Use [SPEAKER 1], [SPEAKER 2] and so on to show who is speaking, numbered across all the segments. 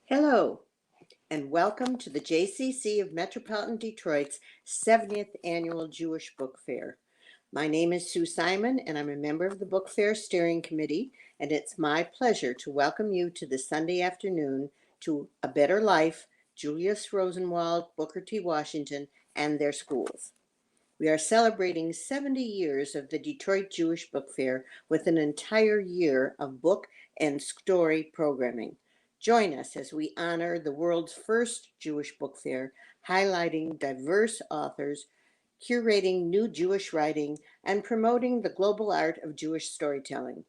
[SPEAKER 1] Hello, and welcome to the JCC of Metropolitan Detroit's 70th Annual Jewish Book Fair. My name is Sue Simon, and I'm a member of the Book Fair Steering Committee, and it's my pleasure to welcome you to this Sunday afternoon to A Better Life, Julius Rosenwald, Booker T. Washington, and their schools. We are celebrating 70 years of the Detroit Jewish Book Fair with an entire year of book and story programming. Join us as we honor the world's first Jewish book fair, highlighting diverse authors, curating new Jewish writing, and promoting the global art of Jewish storytelling.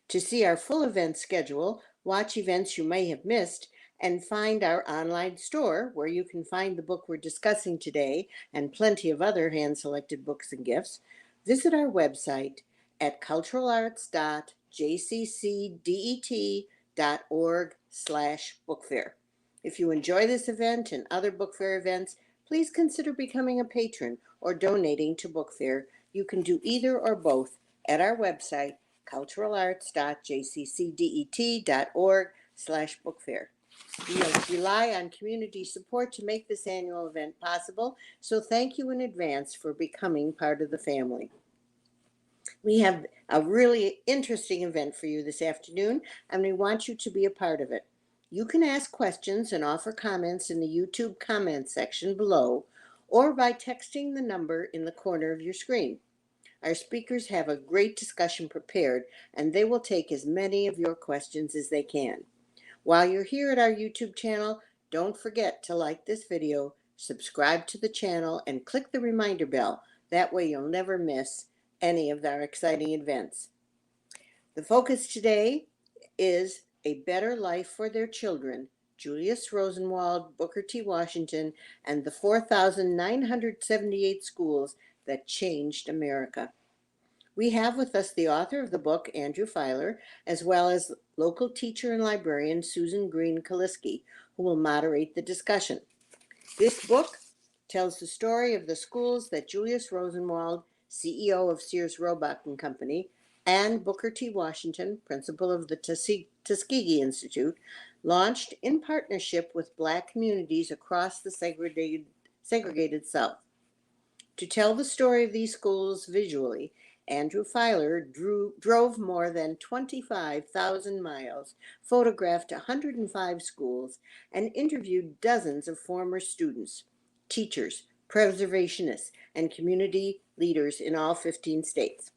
[SPEAKER 1] To see our full event schedule, watch events you may have missed, and find our online store where you can find the book we're discussing today and plenty of other hand-selected books and gifts, visit our website at culturalarts.jccdet.org/bookfair. If you enjoy this event and other book fair events, please consider becoming a patron or donating to Book Fair. You can do either or both at our website, culturalarts.jccdet.org/bookfair. We rely on community support to make this annual event possible, so thank you in advance for becoming part of the family. We have a really interesting event for you this afternoon, and we want you to be a part of it. You can ask questions and offer comments in the YouTube comment section below, or by texting the number in the corner of your screen. Our speakers have a great discussion prepared, and they will take as many of your questions as they can. While you're here at our YouTube channel, don't forget to like this video, subscribe to the channel, and click the reminder bell. That way you'll never miss any of our exciting events. The focus today is A Better Life for Their Children, Julius Rosenwald, Booker T. Washington, and the 4,978 schools that changed America. We have with us the author of the book, Andrew Feiler, as well as local teacher and librarian Susan Green Kaliski, who will moderate the discussion. This book tells the story of the schools that Julius Rosenwald, CEO of Sears Roebuck and Company, and Booker T. Washington, principal of the Tuskegee Institute, launched in partnership with Black communities across the segregated South. To tell the story of these schools visually, Andrew Feiler drove more than 25,000 miles, photographed 105 schools, and interviewed dozens of former students, teachers, preservationists, and community leaders in all 15 states.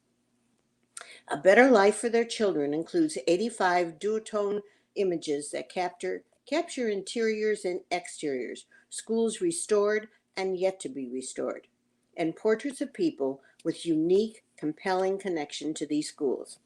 [SPEAKER 1] A Better Life for Their Children includes 85 duotone images that capture interiors and exteriors, schools restored and yet to be restored, and portraits of people with unique, compelling connection to these schools.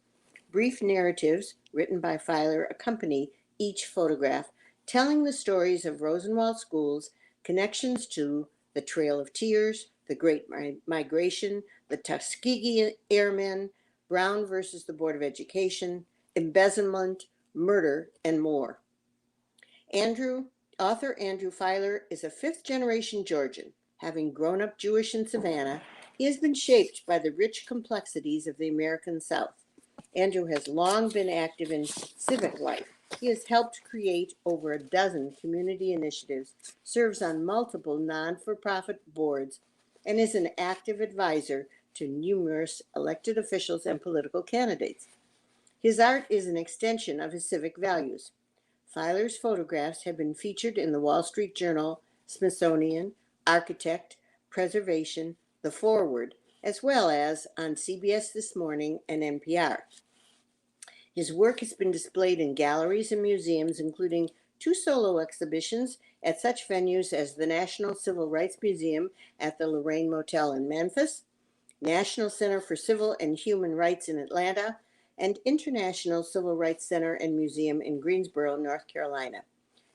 [SPEAKER 1] Brief narratives written by Feiler accompany each photograph, telling the stories of Rosenwald Schools, connections to the Trail of Tears, the Great Migration, the Tuskegee Airmen, Brown versus the Board of Education, embezzlement, murder, and more. Author Andrew Feiler is a fifth-generation Georgian. Having grown up Jewish in Savannah, he has been shaped by the rich complexities of the American South. Andrew has long been active in civic life. He has helped create over a dozen community initiatives, serves on multiple non-for-profit boards, and is an active advisor to numerous elected officials and political candidates. His art is an extension of his civic values. Feiler's photographs have been featured in the Wall Street Journal, Smithsonian, Architect, Preservation, The Forward, as well as on CBS This Morning and NPR. His work has been displayed in galleries and museums, including 2 solo exhibitions at such venues as the National Civil Rights Museum at the Lorraine Motel in Memphis, National Center for Civil and Human Rights in Atlanta, and International Civil Rights Center and Museum in Greensboro, North Carolina.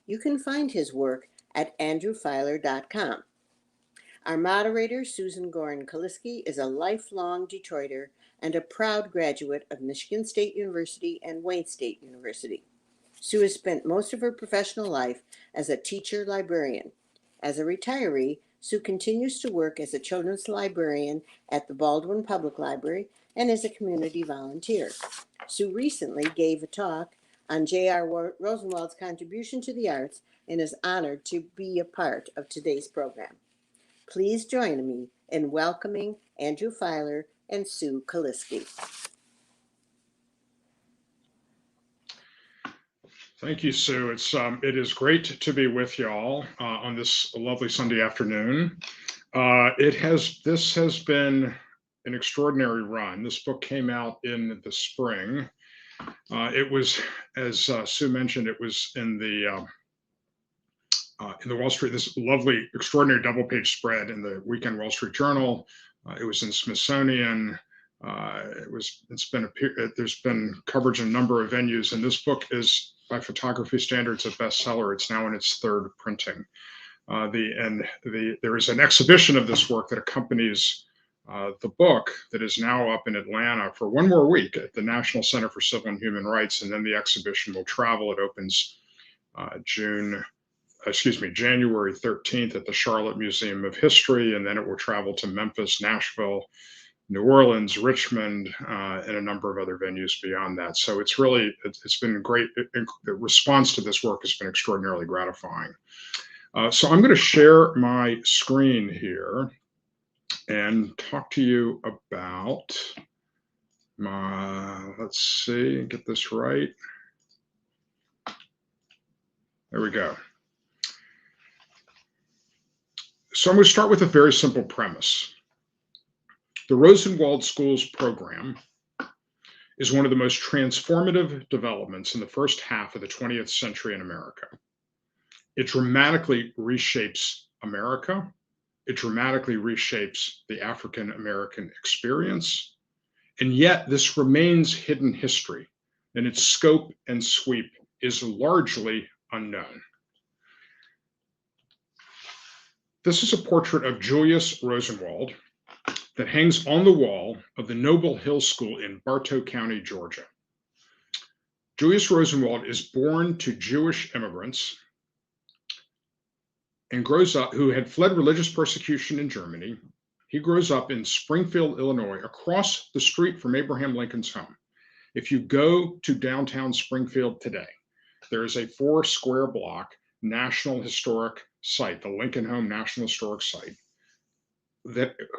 [SPEAKER 1] You can find his work at andrewfeiler.com. Our moderator, Susan Gorin Kaliski, is a lifelong Detroiter and a proud graduate of Michigan State University and Wayne State University. Sue has spent most of her professional life as a teacher librarian. As a retiree, Sue continues to work as a children's librarian at the Baldwin Public Library and as a community volunteer. Sue recently gave a talk on J.R. Rosenwald's contribution to the arts and is honored to be a part of today's program. Please join me in welcoming Andrew Feiler and Sue Kaliski.
[SPEAKER 2] Thank you, Sue. It is great to be with y'all on this lovely Sunday afternoon. This has been an extraordinary run. This book came out in the spring. It was, as Sue mentioned, it was in the Wall Street, this lovely, extraordinary double-page spread in the Weekend Wall Street Journal. It was in Smithsonian. There's been coverage in a number of venues, and this book is, by photography standards, a bestseller. It's now in its third printing. There is an exhibition of this work that accompanies the book that is now up in Atlanta for one more week at the National Center for Civil and Human Rights, and then the exhibition will travel. It opens January 13th at the Charlotte Museum of History, and then it will travel to Memphis, Nashville, New Orleans, Richmond, and a number of other venues beyond that. So it's been great. The response to this work has been extraordinarily gratifying. So I'm going to share my screen here and talk to you about let's see, get this right. There we go. So I'm going to start with a very simple premise. The Rosenwald Schools program is one of the most transformative developments in the first half of the 20th century in America. It dramatically reshapes America. It dramatically reshapes the African American experience. And yet this remains hidden history, and its scope and sweep is largely unknown. This is a portrait of Julius Rosenwald that hangs on the wall of the Noble Hill School in Bartow County, Georgia. Julius Rosenwald is born to Jewish immigrants and grows up, who had fled religious persecution in Germany. He grows up in Springfield, Illinois, across the street from Abraham Lincoln's home. If you go to downtown Springfield today, there is a 4-square block National Historic Site, the Lincoln Home National Historic Site,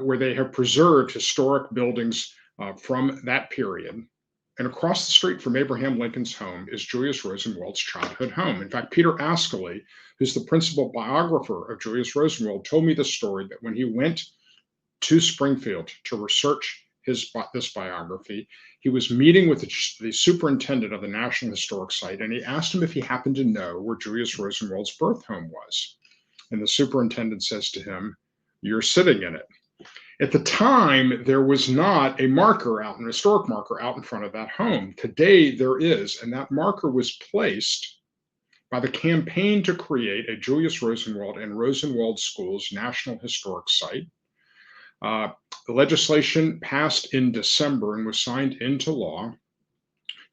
[SPEAKER 2] where they have preserved historic buildings from that period. And across the street from Abraham Lincoln's home is Julius Rosenwald's childhood home. In fact, Peter Ascoli, who's the principal biographer of Julius Rosenwald, told me the story that when he went to Springfield to research this biography, he was meeting with the superintendent of the National Historic Site, and he asked him if he happened to know where Julius Rosenwald's birth home was. And the superintendent says to him, "You're sitting in it." At the time, there was not a marker out, an historic marker out in front of that home. Today, there is, and that marker was placed by the campaign to create a Julius Rosenwald and Rosenwald Schools National Historic Site. The legislation passed in December and was signed into law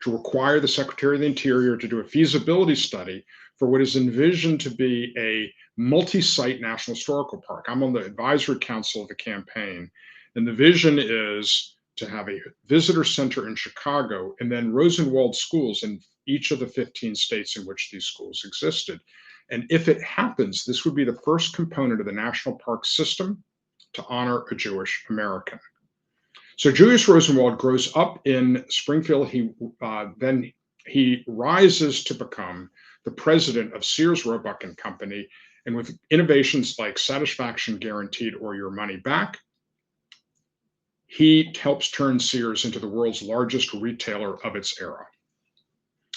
[SPEAKER 2] to require the Secretary of the Interior to do a feasibility study for what is envisioned to be a multi-site National Historical Park. I'm on the advisory council of the campaign, and the vision is to have a visitor center in Chicago and then Rosenwald schools in each of the 15 states in which these schools existed. And if it happens, this would be the first component of the national park system to honor a Jewish American. So Julius Rosenwald grows up in Springfield. Then he rises to become the president of Sears, Roebuck and Company. And with innovations like Satisfaction Guaranteed or Your Money Back, he helps turn Sears into the world's largest retailer of its era.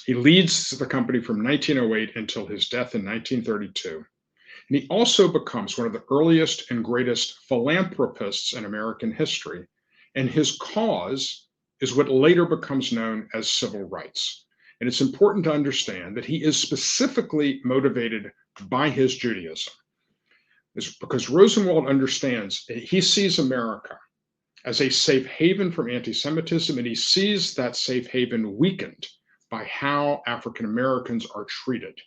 [SPEAKER 2] He leads the company from 1908 until his death in 1932. And he also becomes one of the earliest and greatest philanthropists in American history. And his cause is what later becomes known as civil rights. And it's important to understand that he is specifically motivated by his Judaism. It's because Rosenwald understands, he sees America as a safe haven from anti-Semitism, and he sees that safe haven weakened by how African Americans are treated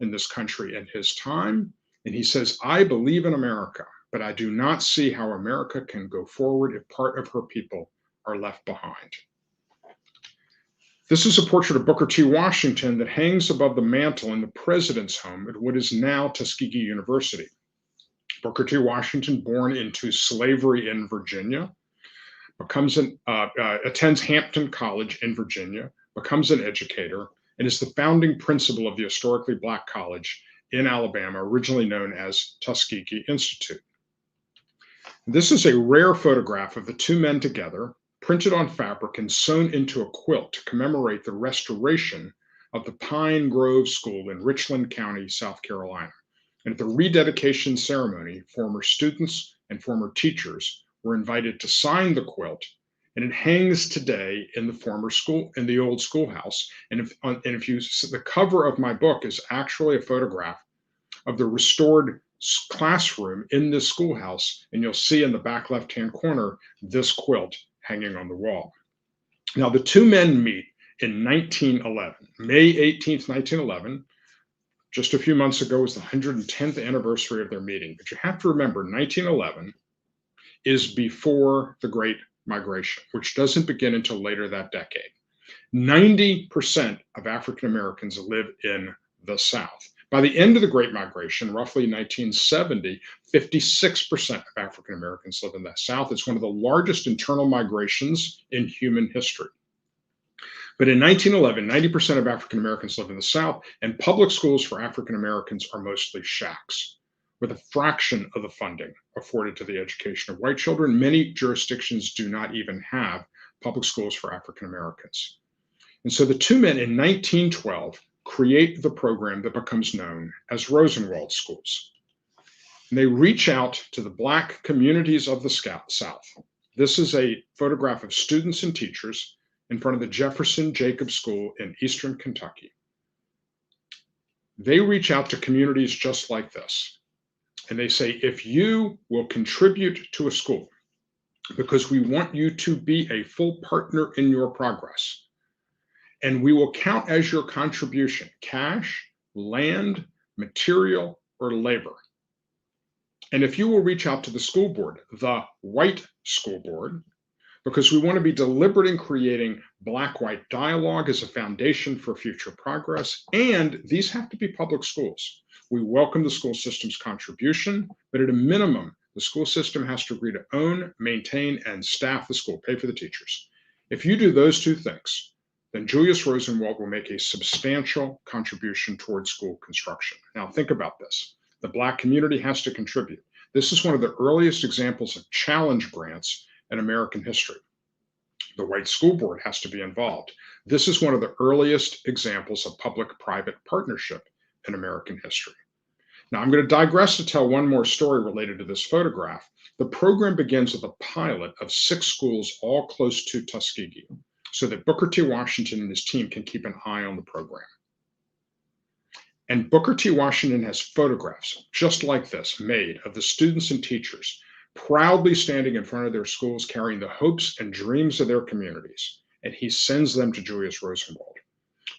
[SPEAKER 2] in this country in his time. And he says, I believe in America, but I do not see how America can go forward if part of her people are left behind. This is a portrait of Booker T. Washington that hangs above the mantle in the president's home at what is now Tuskegee University. Booker T. Washington, born into slavery in Virginia, attends Hampton College in Virginia, becomes an educator, and is the founding principal of the historically Black college in Alabama, originally known as Tuskegee Institute. This is a rare photograph of the two men together, printed on fabric and sewn into a quilt to commemorate the restoration of the Pine Grove School in Richland County, South Carolina. And at the rededication ceremony, former students and former teachers were invited to sign the quilt, and it hangs today in the former school, in the old schoolhouse. And if you, the cover of my book is actually a photograph of the restored classroom in this schoolhouse, and you'll see in the back left-hand corner this quilt hanging on the wall. Now, the two men meet in 1911, May 18th, 1911. Just a few months ago was the 110th anniversary of their meeting. But you have to remember, 1911 is before the Great Migration, which doesn't begin until later that decade. 90% of African Americans live in the South. By the end of the Great Migration, roughly 1970, 56% of African Americans live in the South. It's one of the largest internal migrations in human history. But in 1911, 90% of African Americans live in the South, and public schools for African Americans are mostly shacks, with a fraction of the funding afforded to the education of white children. Many jurisdictions do not even have public schools for African Americans. And so the two men in 1912 create the program that becomes known as Rosenwald Schools. And they reach out to the Black communities of the South. This is a photograph of students and teachers in front of the Jefferson Jacob School in Eastern Kentucky. They reach out to communities just like this. And they say, if you will contribute to a school, because we want you to be a full partner in your progress, and we will count as your contribution cash, land, material, or labor. And if you will reach out to the school board, the white school board, because we want to be deliberate in creating Black-white dialogue as a foundation for future progress, and these have to be public schools. We welcome the school system's contribution, but at a minimum, the school system has to agree to own, maintain, and staff the school, pay for the teachers. If you do those two things, then Julius Rosenwald will make a substantial contribution towards school construction. Now, think about this. The Black community has to contribute. This is one of the earliest examples of challenge grants in American history. The white school board has to be involved. This is one of the earliest examples of public-private partnership in American history. Now, I'm going to digress to tell one more story related to this photograph. The program begins with a pilot of 6 schools all close to Tuskegee, so that Booker T. Washington and his team can keep an eye on the program. And Booker T. Washington has photographs just like this made of the students and teachers proudly standing in front of their schools, carrying the hopes and dreams of their communities. And he sends them to Julius Rosenwald,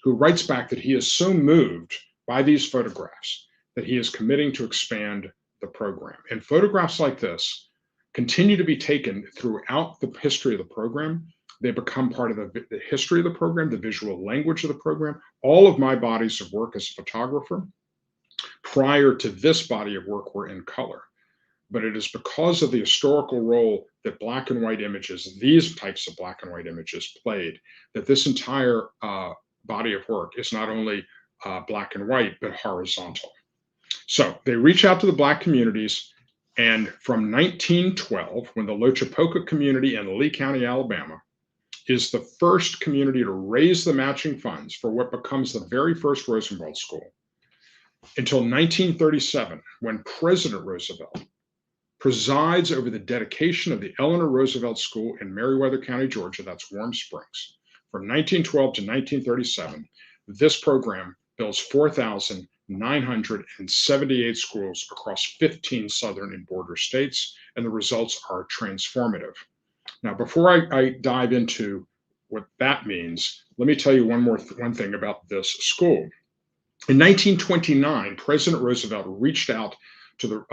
[SPEAKER 2] who writes back that he is so moved by these photographs that he is committing to expand the program. And photographs like this continue to be taken throughout the history of the program. They become part of the history of the program, the visual language of the program. All of my bodies of work as a photographer prior to this body of work were in color. But it is because of the historical role that black and white images, these types of black and white images played, that this entire body of work is not only black and white, but horizontal. So they reach out to the Black communities, and from 1912, when the Lochapoka community in Lee County, Alabama, is the first community to raise the matching funds for what becomes the very first Rosenwald School, until 1937, when President Roosevelt presides over the dedication of the Eleanor Roosevelt School in Meriwether County, Georgia, that's Warm Springs. From 1912 to 1937, this program builds 4,978 schools across 15 southern and border states, and the results are transformative. Now, before I dive into what that means, let me tell you one thing about this school. In 1929, President Roosevelt reached out to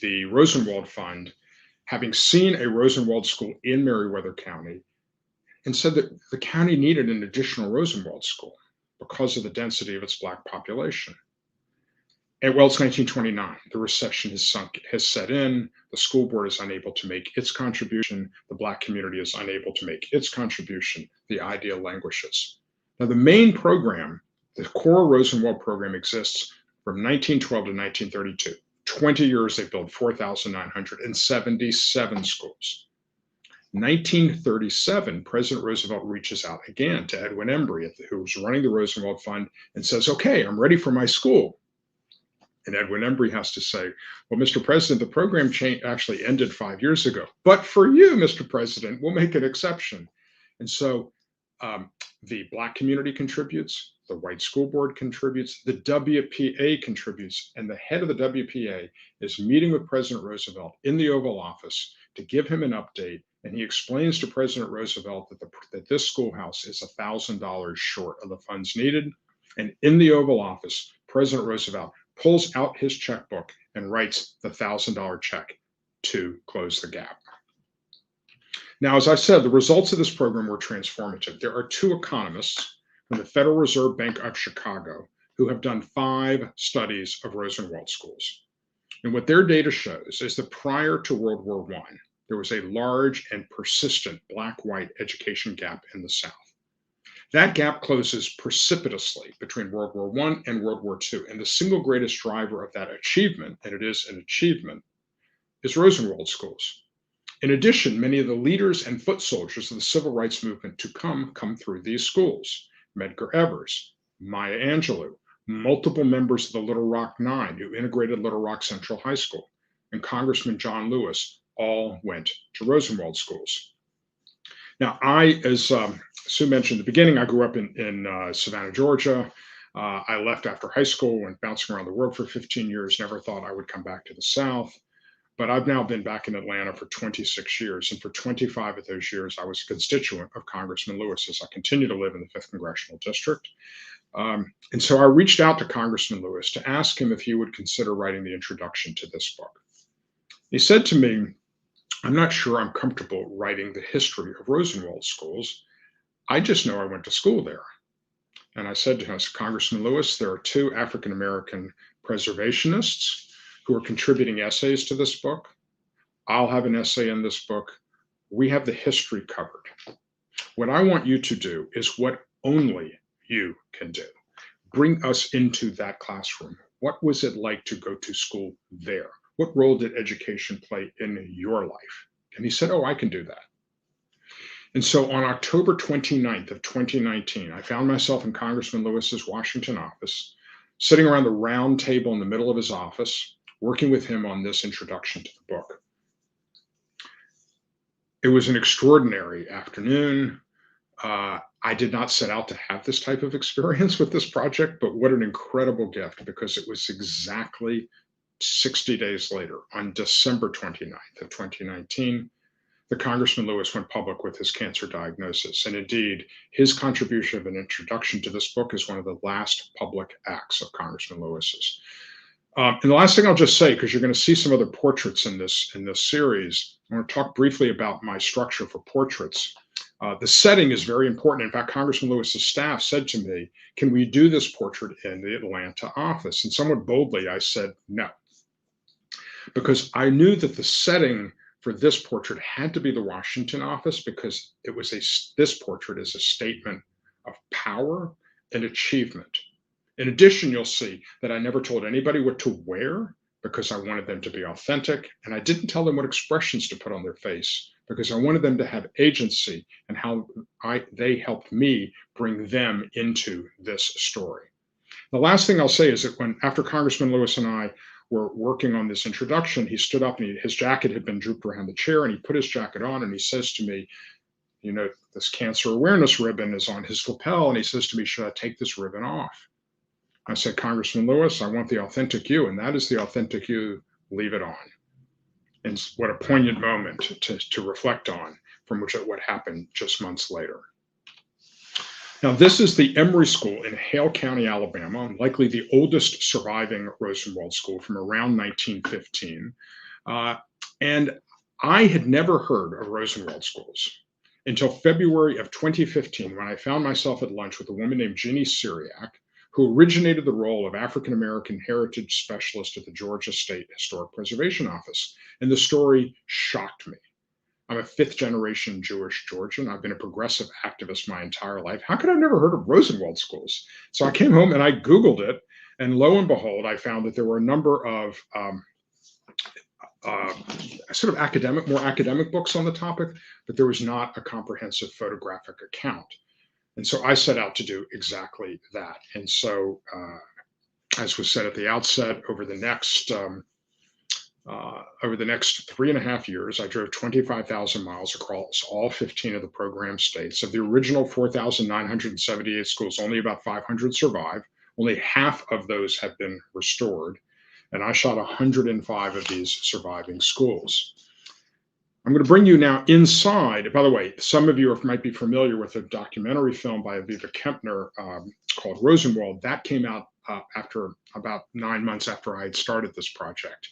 [SPEAKER 2] the Rosenwald Fund, having seen a Rosenwald school in Meriwether County, and said that the county needed an additional Rosenwald school because of the density of its Black population. And well, it's 1929. The recession has set in. The school board is unable to make its contribution. The Black community is unable to make its contribution. The idea languishes. Now, the main program, the core Rosenwald program, exists from 1912 to 1932. 20 years, they built 4,977 schools. 1937, President Roosevelt reaches out again to Edwin Embry, who was running the Rosenwald Fund, and says, "Okay, I'm ready for my school." And Edwin Embry has to say, "Well, Mr. President, the program actually ended 5 years ago. But for you, Mr. President, we'll make an exception." And so the Black community contributes, the white school board contributes, the WPA contributes, and the head of the WPA is meeting with President Roosevelt in the Oval Office to give him an update. And he explains to President Roosevelt that this schoolhouse is $1,000 short of the funds needed. And in the Oval Office, President Roosevelt pulls out his checkbook and writes the $1,000 check to close the gap. Now, as I said, the results of this program were transformative. There are 2 economists from the Federal Reserve Bank of Chicago who have done 5 studies of Rosenwald schools. And what their data shows is that prior to World War I, there was a large and persistent Black-white education gap in the South. That gap closes precipitously between World War I and World War II. And the single greatest driver of that achievement, and it is an achievement, is Rosenwald schools. In addition, many of the leaders and foot soldiers of the civil rights movement to come through these schools. Medgar Evers, Maya Angelou, multiple members of the Little Rock Nine who integrated Little Rock Central High School, and Congressman John Lewis all went to Rosenwald schools. Now, as Sue mentioned at the beginning, I grew up in Savannah, Georgia. I left after high school, went bouncing around the world for 15 years, never thought I would come back to the South. But I've now been back in Atlanta for 26 years. And for 25 of those years, I was a constituent of Congressman Lewis as I continue to live in the 5th Congressional District. And so I reached out to Congressman Lewis to ask him if he would consider writing the introduction to this book. He said to me, "I'm not sure I'm comfortable writing the history of Rosenwald schools. I just know I went to school there." And I said to him, "Congressman Lewis, there are 2 African-American preservationists who are contributing essays to this book. I'll have an essay in this book. We have the history covered. What I want you to do is what only you can do. Bring us into that classroom. What was it like to go to school there? What role did education play in your life?" And he said, "Oh, I can do that." And so on October 29th of 2019, I found myself in Congressman Lewis's Washington office, sitting around the round table in the middle of his office, working with him on this introduction to the book. It was an extraordinary afternoon. I did not set out to have this type of experience with this project, but what an incredible gift, because it was exactly 60 days later, on December 29th of 2019, the Congressman Lewis went public with his cancer diagnosis. And indeed, his contribution of an introduction to this book is one of the last public acts of Congressman Lewis's. And the last thing I'll just say, because you're going to see some other portraits in this series, I want to talk briefly about my structure for portraits. The setting is very important. In fact, Congressman Lewis's staff said to me, "Can we do this portrait in the Atlanta office?" And somewhat boldly, I said no, because I knew that the setting for this portrait had to be the Washington office, because this portrait is a statement of power and achievement. In addition, you'll see that I never told anybody what to wear, because I wanted them to be authentic. And I didn't tell them what expressions to put on their face, because I wanted them to have agency and how they helped me bring them into this story. The last thing I'll say is that after Congressman Lewis and I were working on this introduction, he stood up and his jacket had been drooped around the chair, and he put his jacket on and he says to me, "This cancer awareness ribbon is on his lapel." And he says to me, "Should I take this ribbon off?" I said, "Congressman Lewis, I want the authentic you, and that is the authentic you. Leave it on." And what a poignant moment to reflect on from what happened just months later. Now, this is the Emory School in Hale County, Alabama, likely the oldest surviving Rosenwald school from around 1915. And I had never heard of Rosenwald schools. until February of 2015, when I found myself at lunch with a woman named Ginny Syriac, who originated the role of African American Heritage Specialist at the Georgia State Historic Preservation Office. And the story shocked me. I'm a fifth generation Jewish Georgian. I've been a progressive activist my entire life. How could I have never heard of Rosenwald Schools? So I came home and I Googled it. And lo and behold, I found that there were a number of sort of more academic books on the topic, but there was not a comprehensive photographic account. And so I set out to do exactly that. And so, as was said at the outset, over the next 3.5 years, I drove 25,000 miles across all 15 of the program states. Of the original 4,978 schools, only about 500 survive. Only half of those have been restored. And I shot 105 of these surviving schools. I'm going to bring you now inside. By the way, some of you might be familiar with a documentary film by Aviva Kempner called Rosenwald. That came out after about 9 months after I had started this project.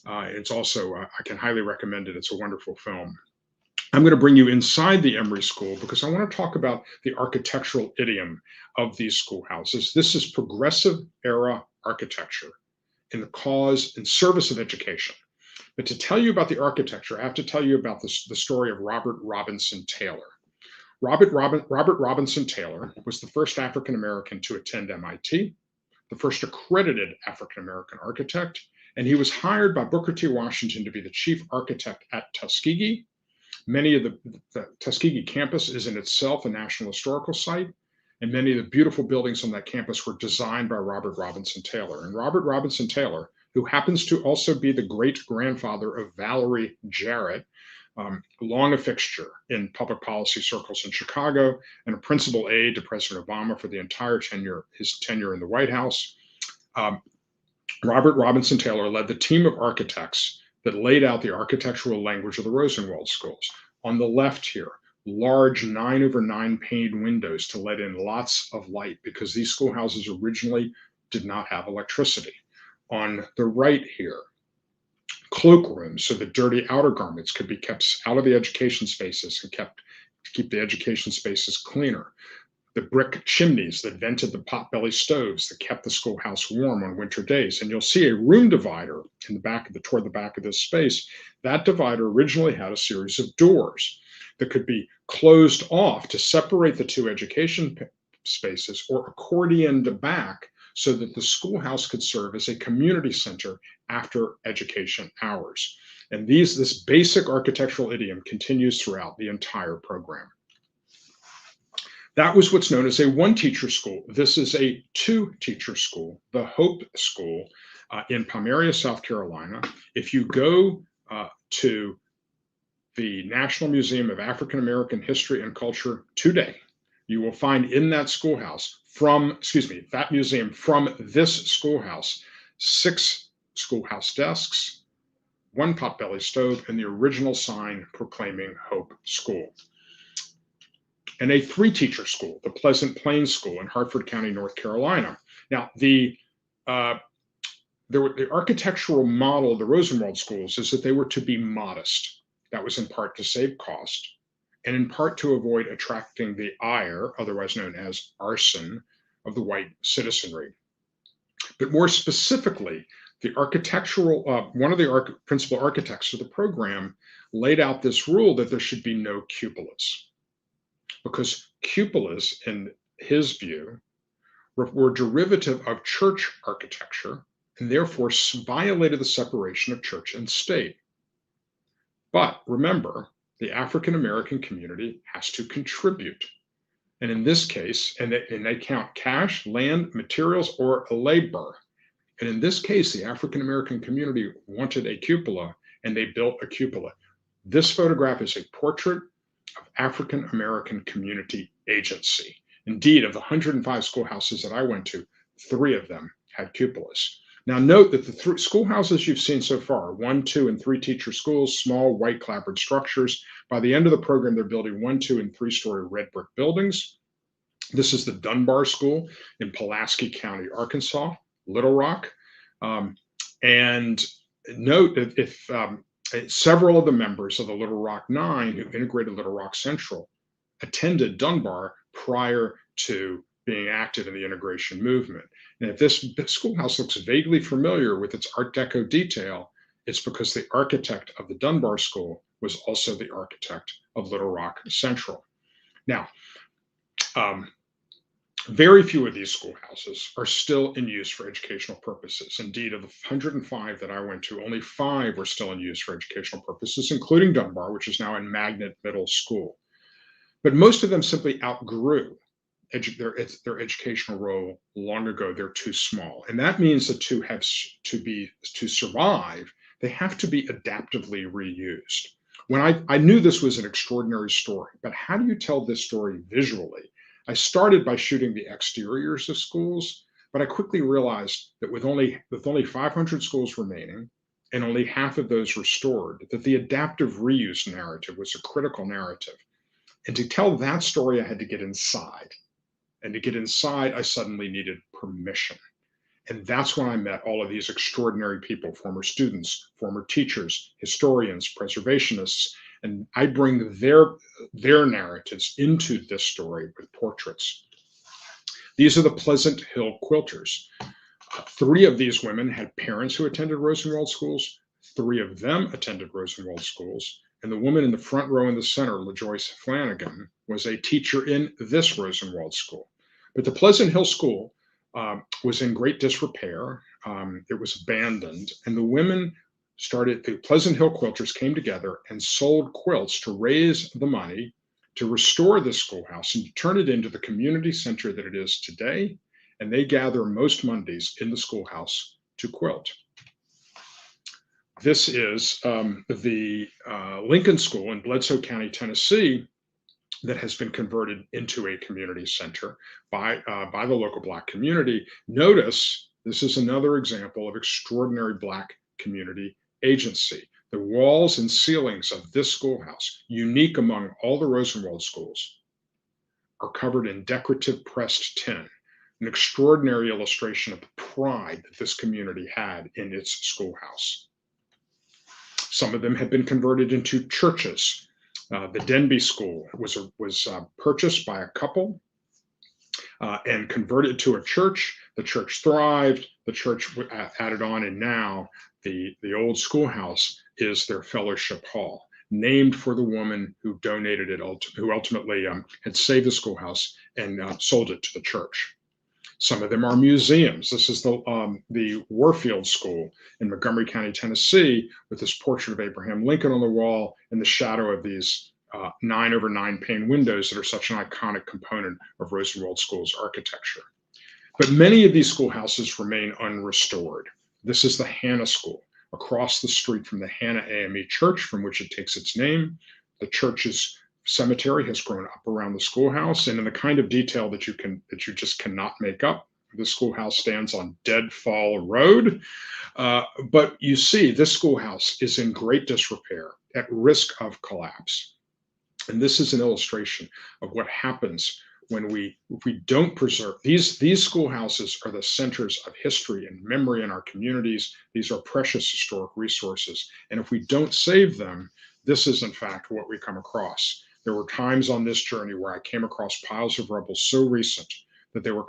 [SPEAKER 2] It's also, I can highly recommend it. It's a wonderful film. I'm going to bring you inside the Emory School because I want to talk about the architectural idiom of these schoolhouses. This is progressive era architecture in the cause and service of education. But to tell you about the architecture, I have to tell you about the story of Robert Robinson Taylor. Robert Robinson Taylor was the first African American to attend MIT, the first accredited African American architect, and he was hired by Booker T. Washington to be the chief architect at Tuskegee. Many of the Tuskegee campus is in itself a National Historical Site, and many of the beautiful buildings on that campus were designed by Robert Robinson Taylor. And Robert Robinson Taylor, who happens to also be the great-grandfather of Valerie Jarrett, long a fixture in public policy circles in Chicago and a principal aide to President Obama for the entire his tenure in the White House. Robert Robinson Taylor led the team of architects that laid out the architectural language of the Rosenwald Schools. On the left here, large 9/9 paned windows to let in lots of light because these schoolhouses originally did not have electricity. On the right here, cloakrooms so that dirty outer garments could be kept out of the education spaces and keep the education spaces cleaner. The brick chimneys that vented the potbelly stoves that kept the schoolhouse warm on winter days. And you'll see a room divider in the back toward the back of this space. That divider originally had a series of doors that could be closed off to separate the two education spaces or accordioned back so that the schoolhouse could serve as a community center after education hours. And this basic architectural idiom continues throughout the entire program. That was what's known as a one-teacher school. This is a two-teacher school, the Hope School in Palmyra, South Carolina. If you go to the National Museum of African American History and Culture today, you will find in that schoolhouse from this schoolhouse, 6 schoolhouse desks, 1 potbelly stove, and the original sign proclaiming Hope School. And a 3-teacher school, the Pleasant Plains School in Hartford County, North Carolina. Now, the architectural model of the Rosenwald schools is that they were to be modest. That was in part to save cost, and in part to avoid attracting the ire, otherwise known as arson, of the white citizenry. But more specifically, the one of the principal architects of the program laid out this rule that there should be no cupolas, because cupolas, in his view, were derivative of church architecture and therefore violated the separation of church and state. But remember, the African American community has to contribute. And in this case, and they count cash, land, materials, or labor. And in this case, the African American community wanted a cupola, and they built a cupola. This photograph is a portrait of African American community agency. Indeed, of the 105 schoolhouses that I went to, 3 of them had cupolas. Now note that the 3 schoolhouses you've seen so far, 1, 2, and 3-teacher schools, small white clapboard structures. By the end of the program, they're building 1, 2, and 3-story red brick buildings. This is the Dunbar School in Pulaski County, Arkansas, Little Rock. And note that if several of the members of the Little Rock 9 who integrated Little Rock Central attended Dunbar prior to being active in the integration movement. And if this schoolhouse looks vaguely familiar with its Art Deco detail, it's because the architect of the Dunbar School was also the architect of Little Rock Central. Now, very few of these schoolhouses are still in use for educational purposes. Indeed, of the 105 that I went to, only 5 were still in use for educational purposes, including Dunbar, which is now a magnet middle school. But most of them simply outgrew their educational role long ago. They're too small. And that means that to survive, they have to be adaptively reused. When I knew this was an extraordinary story, but how do you tell this story visually? I started by shooting the exteriors of schools, but I quickly realized that with only 500 schools remaining and only half of those restored, that the adaptive reuse narrative was a critical narrative. And to tell that story, I had to get inside. And to get inside, I suddenly needed permission. And that's when I met all of these extraordinary people, former students, former teachers, historians, preservationists, and I bring their narratives into this story with portraits. These are the Pleasant Hill quilters. 3 of these women had parents who attended Rosenwald schools. 3 of them attended Rosenwald schools. And the woman in the front row in the center, LaJoyce Flanagan, was a teacher in this Rosenwald school. But the Pleasant Hill school was in great disrepair. It was abandoned, and the Pleasant Hill quilters came together and sold quilts to raise the money to restore the schoolhouse and to turn it into the community center that it is today. And they gather most Mondays in the schoolhouse to quilt. This is the Lincoln School in Bledsoe County, Tennessee, that has been converted into a community center by the local Black community. Notice this is another example of extraordinary Black community agency. The walls and ceilings of this schoolhouse, unique among all the Rosenwald schools, are covered in decorative pressed tin, an extraordinary illustration of the pride that this community had in its schoolhouse. Some of them had been converted into churches. The Darby School was purchased by a couple and converted to a church. The church thrived. The church added on, and now the old schoolhouse is their fellowship hall, named for the woman who donated it, who ultimately had saved the schoolhouse and sold it to the church. Some of them are museums. This is the Warfield School in Montgomery County, Tennessee, with this portrait of Abraham Lincoln on the wall in the shadow of these 9/9 pane windows that are such an iconic component of Rosenwald School's architecture. But many of these schoolhouses remain unrestored. This is the Hannah School, across the street from the Hannah AME Church, from which it takes its name. The church's cemetery has grown up around the schoolhouse, and in the kind of detail that you just cannot make up. The schoolhouse stands on Deadfall Road, but you see this schoolhouse is in great disrepair, at risk of collapse. And this is an illustration of what happens when we don't preserve these schoolhouses. Are the centers of history and memory in our communities. These are precious historic resources, and if we don't save them, this is in fact what we come across. There were times on this journey where I came across piles of rubble so recent that they were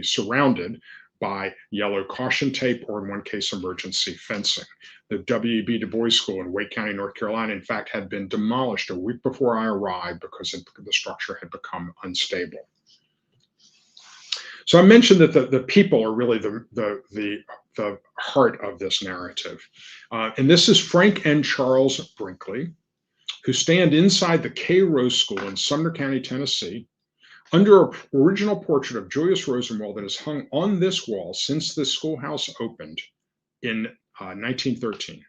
[SPEAKER 2] surrounded by yellow caution tape, or in one case, emergency fencing. The W.E.B. Du Bois School in Wake County, North Carolina, in fact, had been demolished a week before I arrived because the structure had become unstable. So I mentioned that the people are really the heart of this narrative. And this is Frank and Charles Brinkley, who stand inside the K. Rose School in Sumner County, Tennessee, under an original portrait of Julius Rosenwald that has hung on this wall since this schoolhouse opened in 1913.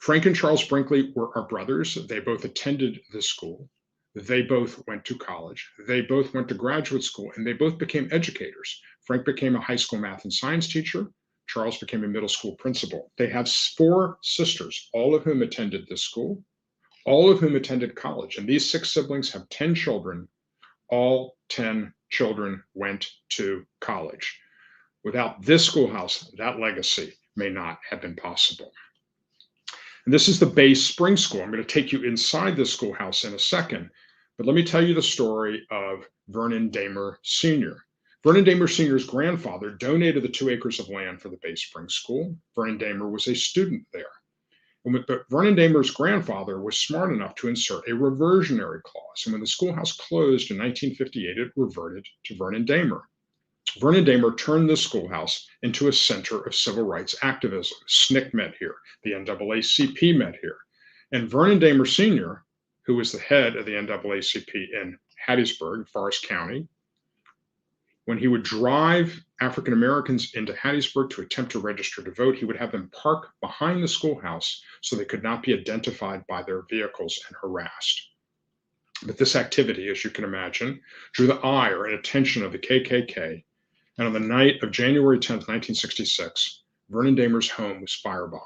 [SPEAKER 2] Frank and Charles Brinkley are brothers. They both attended this school. They both went to college. They both went to graduate school, and they both became educators. Frank became a high school math and science teacher. Charles became a middle school principal. They have 4 sisters, all of whom attended this school, all of whom attended college. And these 6 siblings have 10 children. All 10 children went to college. Without this schoolhouse, that legacy may not have been possible. And this is the Bay Spring School. I'm going to take you inside the schoolhouse in a second, but let me tell you the story of Vernon Damer Sr. Vernon Damer Sr.'s grandfather donated the 2 acres of land for the Bay Spring School. Vernon Damer was a student there. But Vernon Damer's grandfather was smart enough to insert a reversionary clause. And when the schoolhouse closed in 1958, it reverted to Vernon Damer. Vernon Damer turned the schoolhouse into a center of civil rights activism. SNCC met here. The NAACP met here. And Vernon Damer Sr., who was the head of the NAACP in Hattiesburg, Forest County, when he would drive African Americans into Hattiesburg to attempt to register to vote, he would have them park behind the schoolhouse so they could not be identified by their vehicles and harassed. But this activity, as you can imagine, drew the ire and attention of the KKK. And on the night of January 10th, 1966, Vernon Damer's home was firebombed.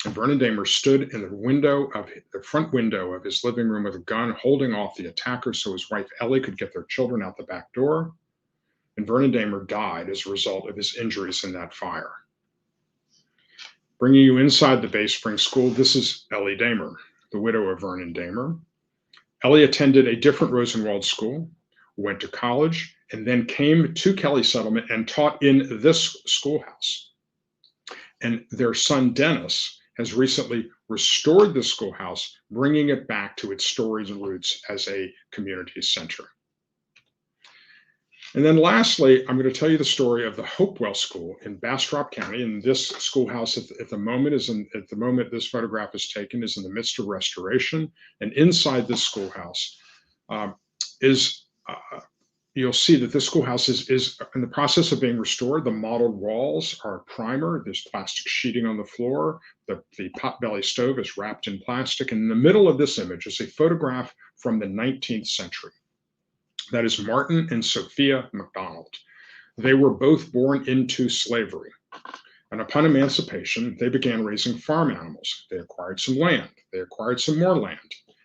[SPEAKER 2] And Vernon Damer stood in the front window of his living room with a gun, holding off the attackers so his wife Ellie could get their children out the back door. And Vernon Damer died as a result of his injuries in that fire. Bringing you inside the Bay Spring School, this is Ellie Damer, the widow of Vernon Damer. Ellie attended a different Rosenwald school, went to college, and then came to Kelly Settlement and taught in this schoolhouse. And their son, Dennis, has recently restored the schoolhouse, bringing it back to its stories and roots as a community center. And then lastly, I'm going to tell you the story of the Hopewell School in Bastrop County. And this schoolhouse at the moment this photograph is taken is in the midst of restoration. And inside this schoolhouse you'll see that this schoolhouse is in the process of being restored. The mottled walls are primer. There's plastic sheeting on the floor. The potbelly stove is wrapped in plastic. And in the middle of this image is a photograph from the 19th century. That is Martin and Sophia McDonald. They were both born into slavery. And upon emancipation, they began raising farm animals. They acquired some land. They acquired some more land.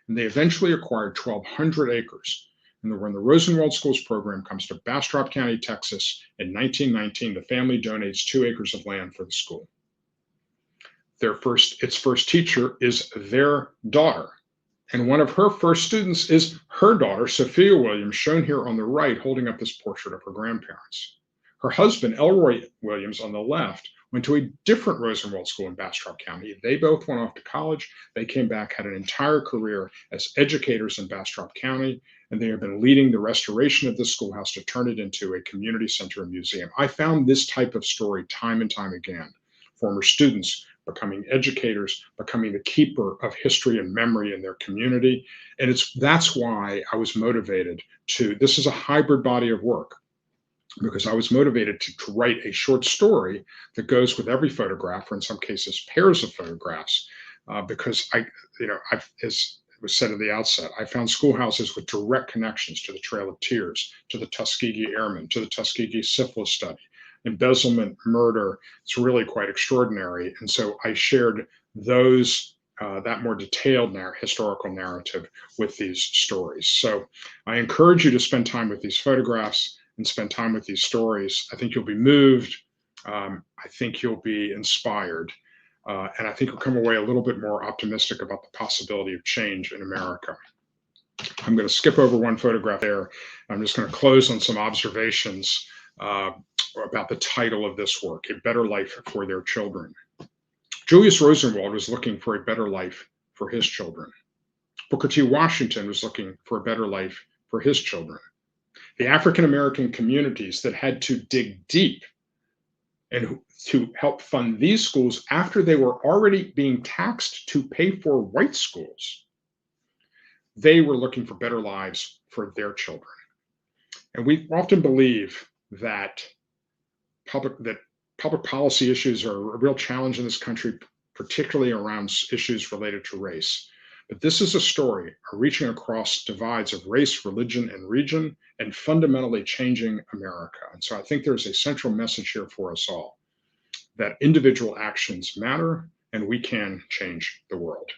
[SPEAKER 2] And they eventually acquired 1,200 acres. And when the Rosenwald Schools program comes to Bastrop County, Texas, in 1919, the family donates 2 acres of land for the school. Its first teacher is their daughter. And one of her first students is her daughter, Sophia Williams, shown here on the right, holding up this portrait of her grandparents. Her husband, Elroy Williams, on the left, went to a different Rosenwald school in Bastrop County. They both went off to college. They came back, had an entire career as educators in Bastrop County, and they have been leading the restoration of this schoolhouse to turn it into a community center and museum. I found this type of story time and time again. Former students becoming educators, becoming the keeper of history and memory in their community. And that's why I was motivated this is a hybrid body of work, because I was motivated to write a short story that goes with every photograph, or in some cases pairs of photographs, because as was said at the outset, I found schoolhouses with direct connections to the Trail of Tears, to the Tuskegee Airmen, to the Tuskegee Syphilis Study, embezzlement, murder. It's really quite extraordinary. And so I shared that more detailed historical narrative with these stories. So I encourage you to spend time with these photographs and spend time with these stories. I think you'll be moved. I think you'll be inspired. And I think you'll come away a little bit more optimistic about the possibility of change in America. I'm going to skip over one photograph there. I'm just going to close on some observations about the title of this work, A Better Life for Their Children. Julius Rosenwald was looking for a better life for his children. Booker T. Washington was looking for a better life for his children. The African American communities that had to dig deep and to help fund these schools after they were already being taxed to pay for white schools, they were looking for better lives for their children. And we often believe that public policy issues are a real challenge in this country, particularly around issues related to race. But this is a story reaching across divides of race, religion, and region, and fundamentally changing America. And so I think there's a central message here for us all, that individual actions matter, and we can change the world.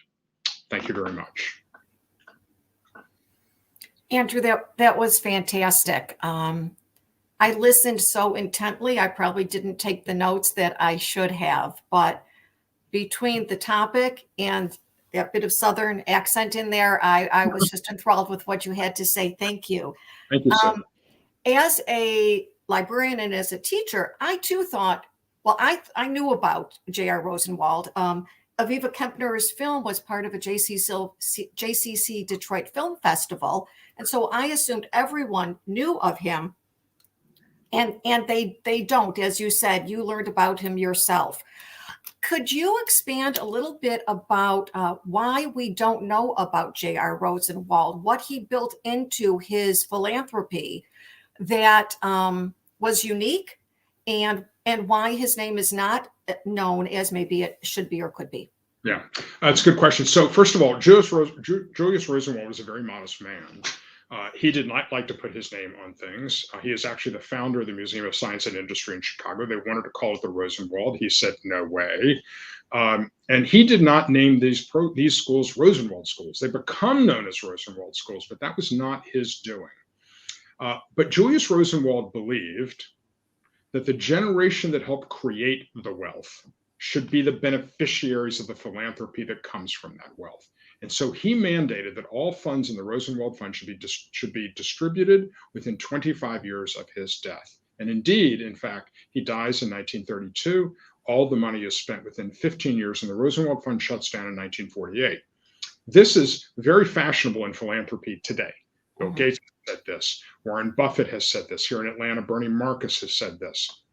[SPEAKER 2] Thank you very much.
[SPEAKER 3] Andrew, that was fantastic. I listened so intently, I probably didn't take the notes that I should have, but between the topic and that bit of Southern accent in there, I was just enthralled with what you had to say. Thank you.
[SPEAKER 2] Thank you, sir.
[SPEAKER 3] As a librarian and as a teacher, I too thought, well, I knew about J.R. Rosenwald. Aviva Kempner's film was part of a JCC Detroit Film Festival. And so I assumed everyone knew of him. And they don't. As you said, you learned about him yourself. Could you expand a little bit about why we don't know about J.R. Rosenwald, what he built into his philanthropy that was unique, and why his name is not known as maybe it should be or could be?
[SPEAKER 2] Yeah, that's a good question. So first of all, Julius Rosenwald was a very modest man. He did not like to put his name on things. He is actually the founder of the Museum of Science and Industry in Chicago. They wanted to call it the Rosenwald. He said, no way. And he did not name these schools Rosenwald Schools. They become known as Rosenwald Schools, but that was not his doing. But Julius Rosenwald believed that the generation that helped create the wealth should be the beneficiaries of the philanthropy that comes from that wealth. And so he mandated that all funds in the Rosenwald Fund should be distributed within 25 years of his death. And indeed, in fact, he dies in 1932. All the money is spent within 15 years, and the Rosenwald Fund shuts down in 1948. This is very fashionable in philanthropy today. Bill Gates has said this. Warren Buffett has said this. Here in Atlanta, Bernie Marcus has said this.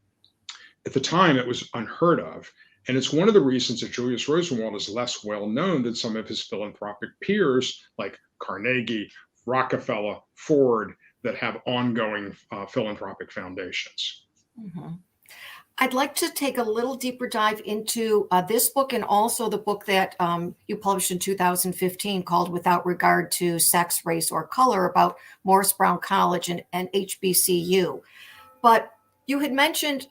[SPEAKER 2] At the time, it was unheard of. And it's one of the reasons that Julius Rosenwald is less well known than some of his philanthropic peers like Carnegie, Rockefeller, Ford, that have ongoing philanthropic foundations.
[SPEAKER 3] Mm-hmm. I'd like to take a little deeper dive into this book and also the book that you published in 2015 called Without Regard to Sex, Race, or Color about Morris Brown College and HBCU. But you had mentioned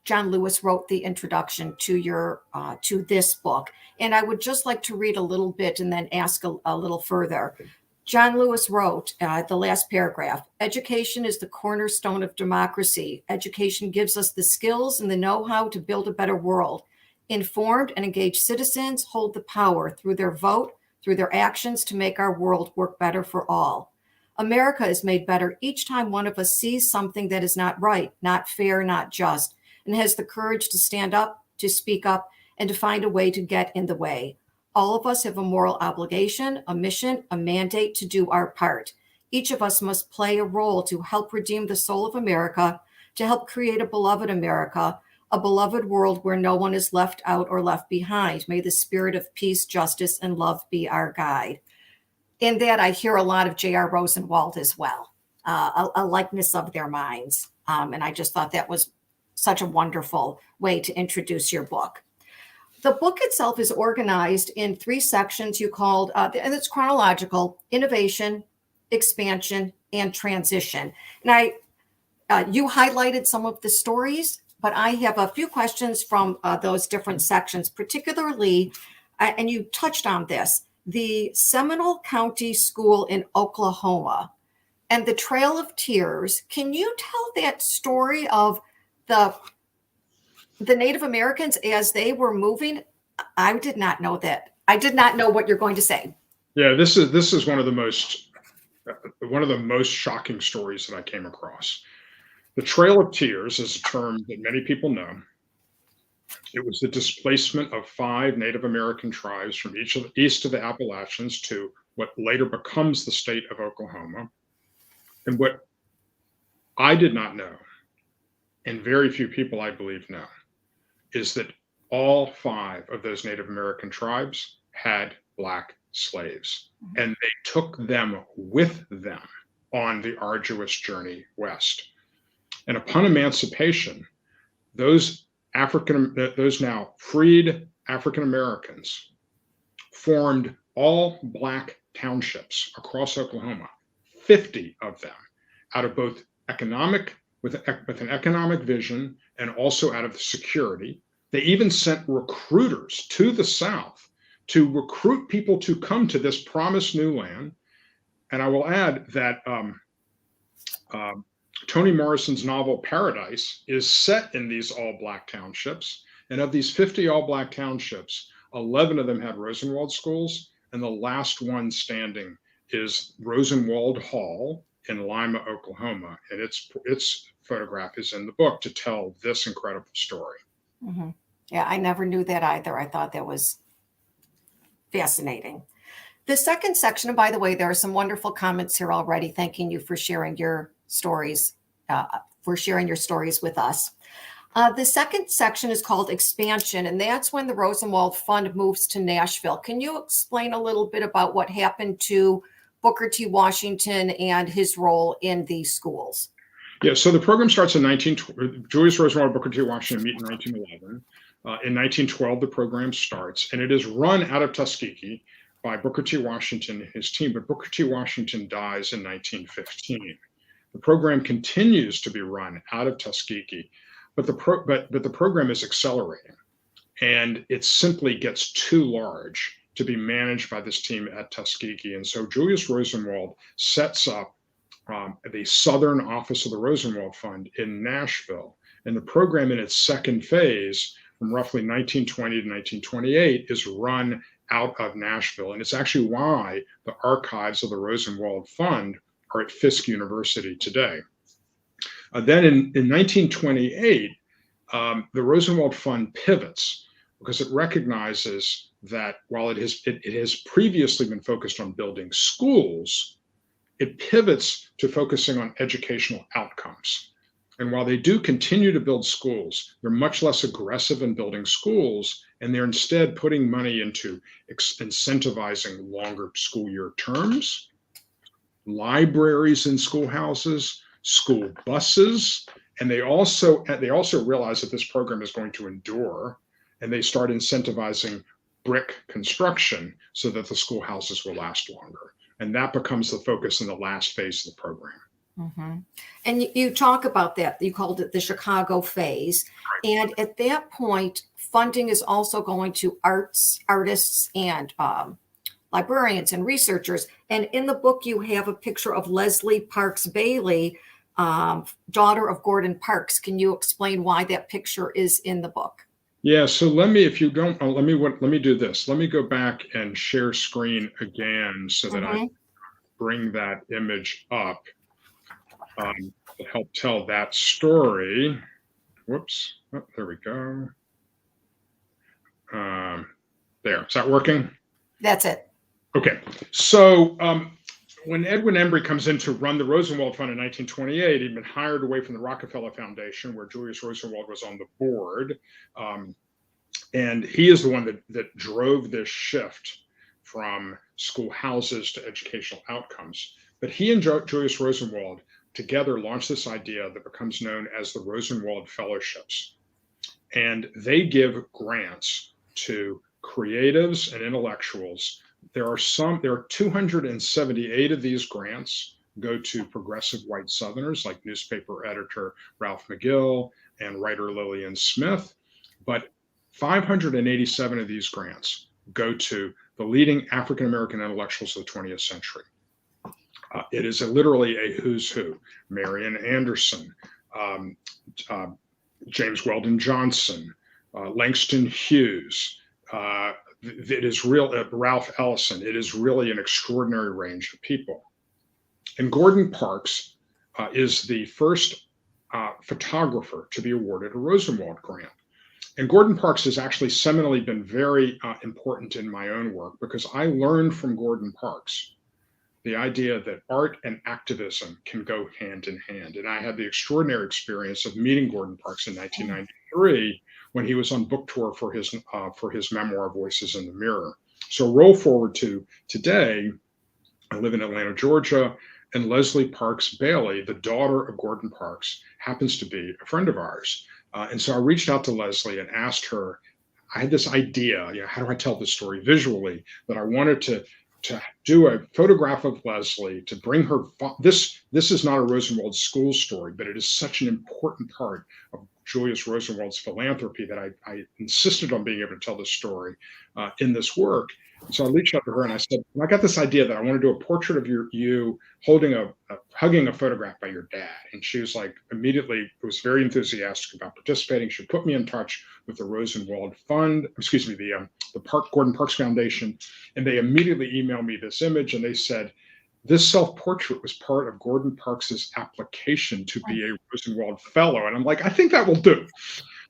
[SPEAKER 3] John Lewis wrote the introduction to this book, and I would just like to read a little bit and then ask a little further. John Lewis wrote the last paragraph, education is the cornerstone of democracy. Education gives us the skills and the know-how to build a better world. Informed and engaged citizens hold the power through their vote, through their actions to make our world work better for all. America is made better each time one of us sees something that is not right, not fair, not just, and has the courage to stand up, to speak up, and to find a way to get in the way. All of us have a moral obligation, a mission, a mandate to do our part. Each of us must play a role to help redeem the soul of America, to help create a beloved America, a beloved world where no one is left out or left behind. May the spirit of peace, justice, and love be our guide. In that, I hear a lot of J.R. Rosenwald as well, a likeness of their minds. And I just thought that was such a wonderful way to introduce your book. The book itself is organized in 3 sections you called, and it's chronological: innovation, expansion, and transition. And you highlighted some of the stories, but I have a few questions from those different sections, particularly, and you touched on this, the Seminole County School in Oklahoma and the Trail of Tears. Can you tell that story of the Native Americans as they were moving? I did not know that. I did not know what you're going to say.
[SPEAKER 2] Yeah, this is one of the most shocking stories that I came across. The Trail of Tears is a term that many people know. It was the displacement of 5 Native American tribes from east of the Appalachians to what later becomes the state of Oklahoma. And what I did not know, and very few people I believe know, is that all 5 of those Native American tribes had Black slaves, and they took them with them on the arduous journey west. And upon emancipation, those now freed African Americans formed all Black townships across Oklahoma, 50 of them, out of both with an economic vision and also out of the security. They even sent recruiters to the South to recruit people to come to this promised new land. And I will add that Toni Morrison's novel Paradise is set in these all Black townships. And of these 50 all-Black townships, 11 of them had Rosenwald schools, and the last one standing is Rosenwald Hall in Lima, Oklahoma. And its photograph is in the book to tell this incredible story.
[SPEAKER 3] Mm-hmm. Yeah, I never knew that either. I thought that was fascinating. The second section, and by the way, there are some wonderful comments here already. Thanking you for sharing your stories, with us. The second section is called Expansion, and that's when the Rosenwald Fund moves to Nashville. Can you explain a little bit about what happened to Booker T. Washington and his role in these schools?
[SPEAKER 2] Yeah, so the program starts in Julius Rosenwald and Booker T. Washington meet in 1911. In 1912, the program starts, and it is run out of Tuskegee by Booker T. Washington and his team, but Booker T. Washington dies in 1915. The program continues to be run out of Tuskegee, but the program is accelerating, and it simply gets too large to be managed by this team at Tuskegee. And so Julius Rosenwald sets up the Southern Office of the Rosenwald Fund in Nashville. And the program in its second phase, from roughly 1920 to 1928, is run out of Nashville. And it's actually why the archives of the Rosenwald Fund are at Fisk University today. Then in 1928, the Rosenwald Fund pivots because it recognizes that while it has previously been focused on building schools, it pivots to focusing on educational outcomes. And while they do continue to build schools, they're much less aggressive in building schools, and they're instead putting money into incentivizing longer school year terms, libraries in schoolhouses, school buses, and they also realize that this program is going to endure, and they start incentivizing brick construction so that the schoolhouses will last longer. And that becomes the focus in the last phase of the program.
[SPEAKER 3] Mm-hmm. And you talk about that. You called it the Chicago phase. And at that point, funding is also going to artists, and librarians and researchers. And in the book, you have a picture of Leslie Parks Bailey, daughter of Gordon Parks. Can you explain why that picture is in the book?
[SPEAKER 2] Yeah, so let me do this. Let me go back and share screen again so that I bring that image up to help tell that story. Whoops, oh, there we go. There, is that working?
[SPEAKER 3] That's it.
[SPEAKER 2] Okay, so when Edwin Embry comes in to run the Rosenwald Fund in 1928, he'd been hired away from the Rockefeller Foundation, where Julius Rosenwald was on the board. And he is the one that drove this shift from schoolhouses to educational outcomes. But he and Julius Rosenwald together launched this idea that becomes known as the Rosenwald Fellowships. And they give grants to creatives and intellectuals. There are 278 of these grants go to progressive white Southerners like newspaper editor Ralph McGill and writer Lillian Smith. But 587 of these grants go to the leading African-American intellectuals of the 20th century. It is literally a who's who. Marian Anderson, James Weldon Johnson, Langston Hughes, it is Ralph Ellison. It is really an extraordinary range of people. And Gordon Parks is the first photographer to be awarded a Rosenwald grant. And Gordon Parks has actually seminally been very important in my own work, because I learned from Gordon Parks the idea that art and activism can go hand in hand. And I had the extraordinary experience of meeting Gordon Parks in 1993 when he was on book tour for his memoir, Voices in the Mirror. So roll forward to today. I live in Atlanta, Georgia, and Leslie Parks Bailey, the daughter of Gordon Parks, happens to be a friend of ours. And so I reached out to Leslie and asked her, I had this idea, how do I tell this story visually, that I wanted to do a photograph of Leslie, to bring her, this is not a Rosenwald School story, but it is such an important part of Julius Rosenwald's philanthropy that I insisted on being able to tell this story in this work. So I reached out to her and I said, I got this idea that I want to do a portrait of you holding hugging a photograph by your dad. And she was like, immediately was very enthusiastic about participating. She put me in touch with the Rosenwald Fund, excuse me, the Gordon Parks Foundation. And they immediately emailed me this image and they said, this self-portrait was part of Gordon Parks's application to be a Rosenwald Fellow. And I'm like, I think that will do.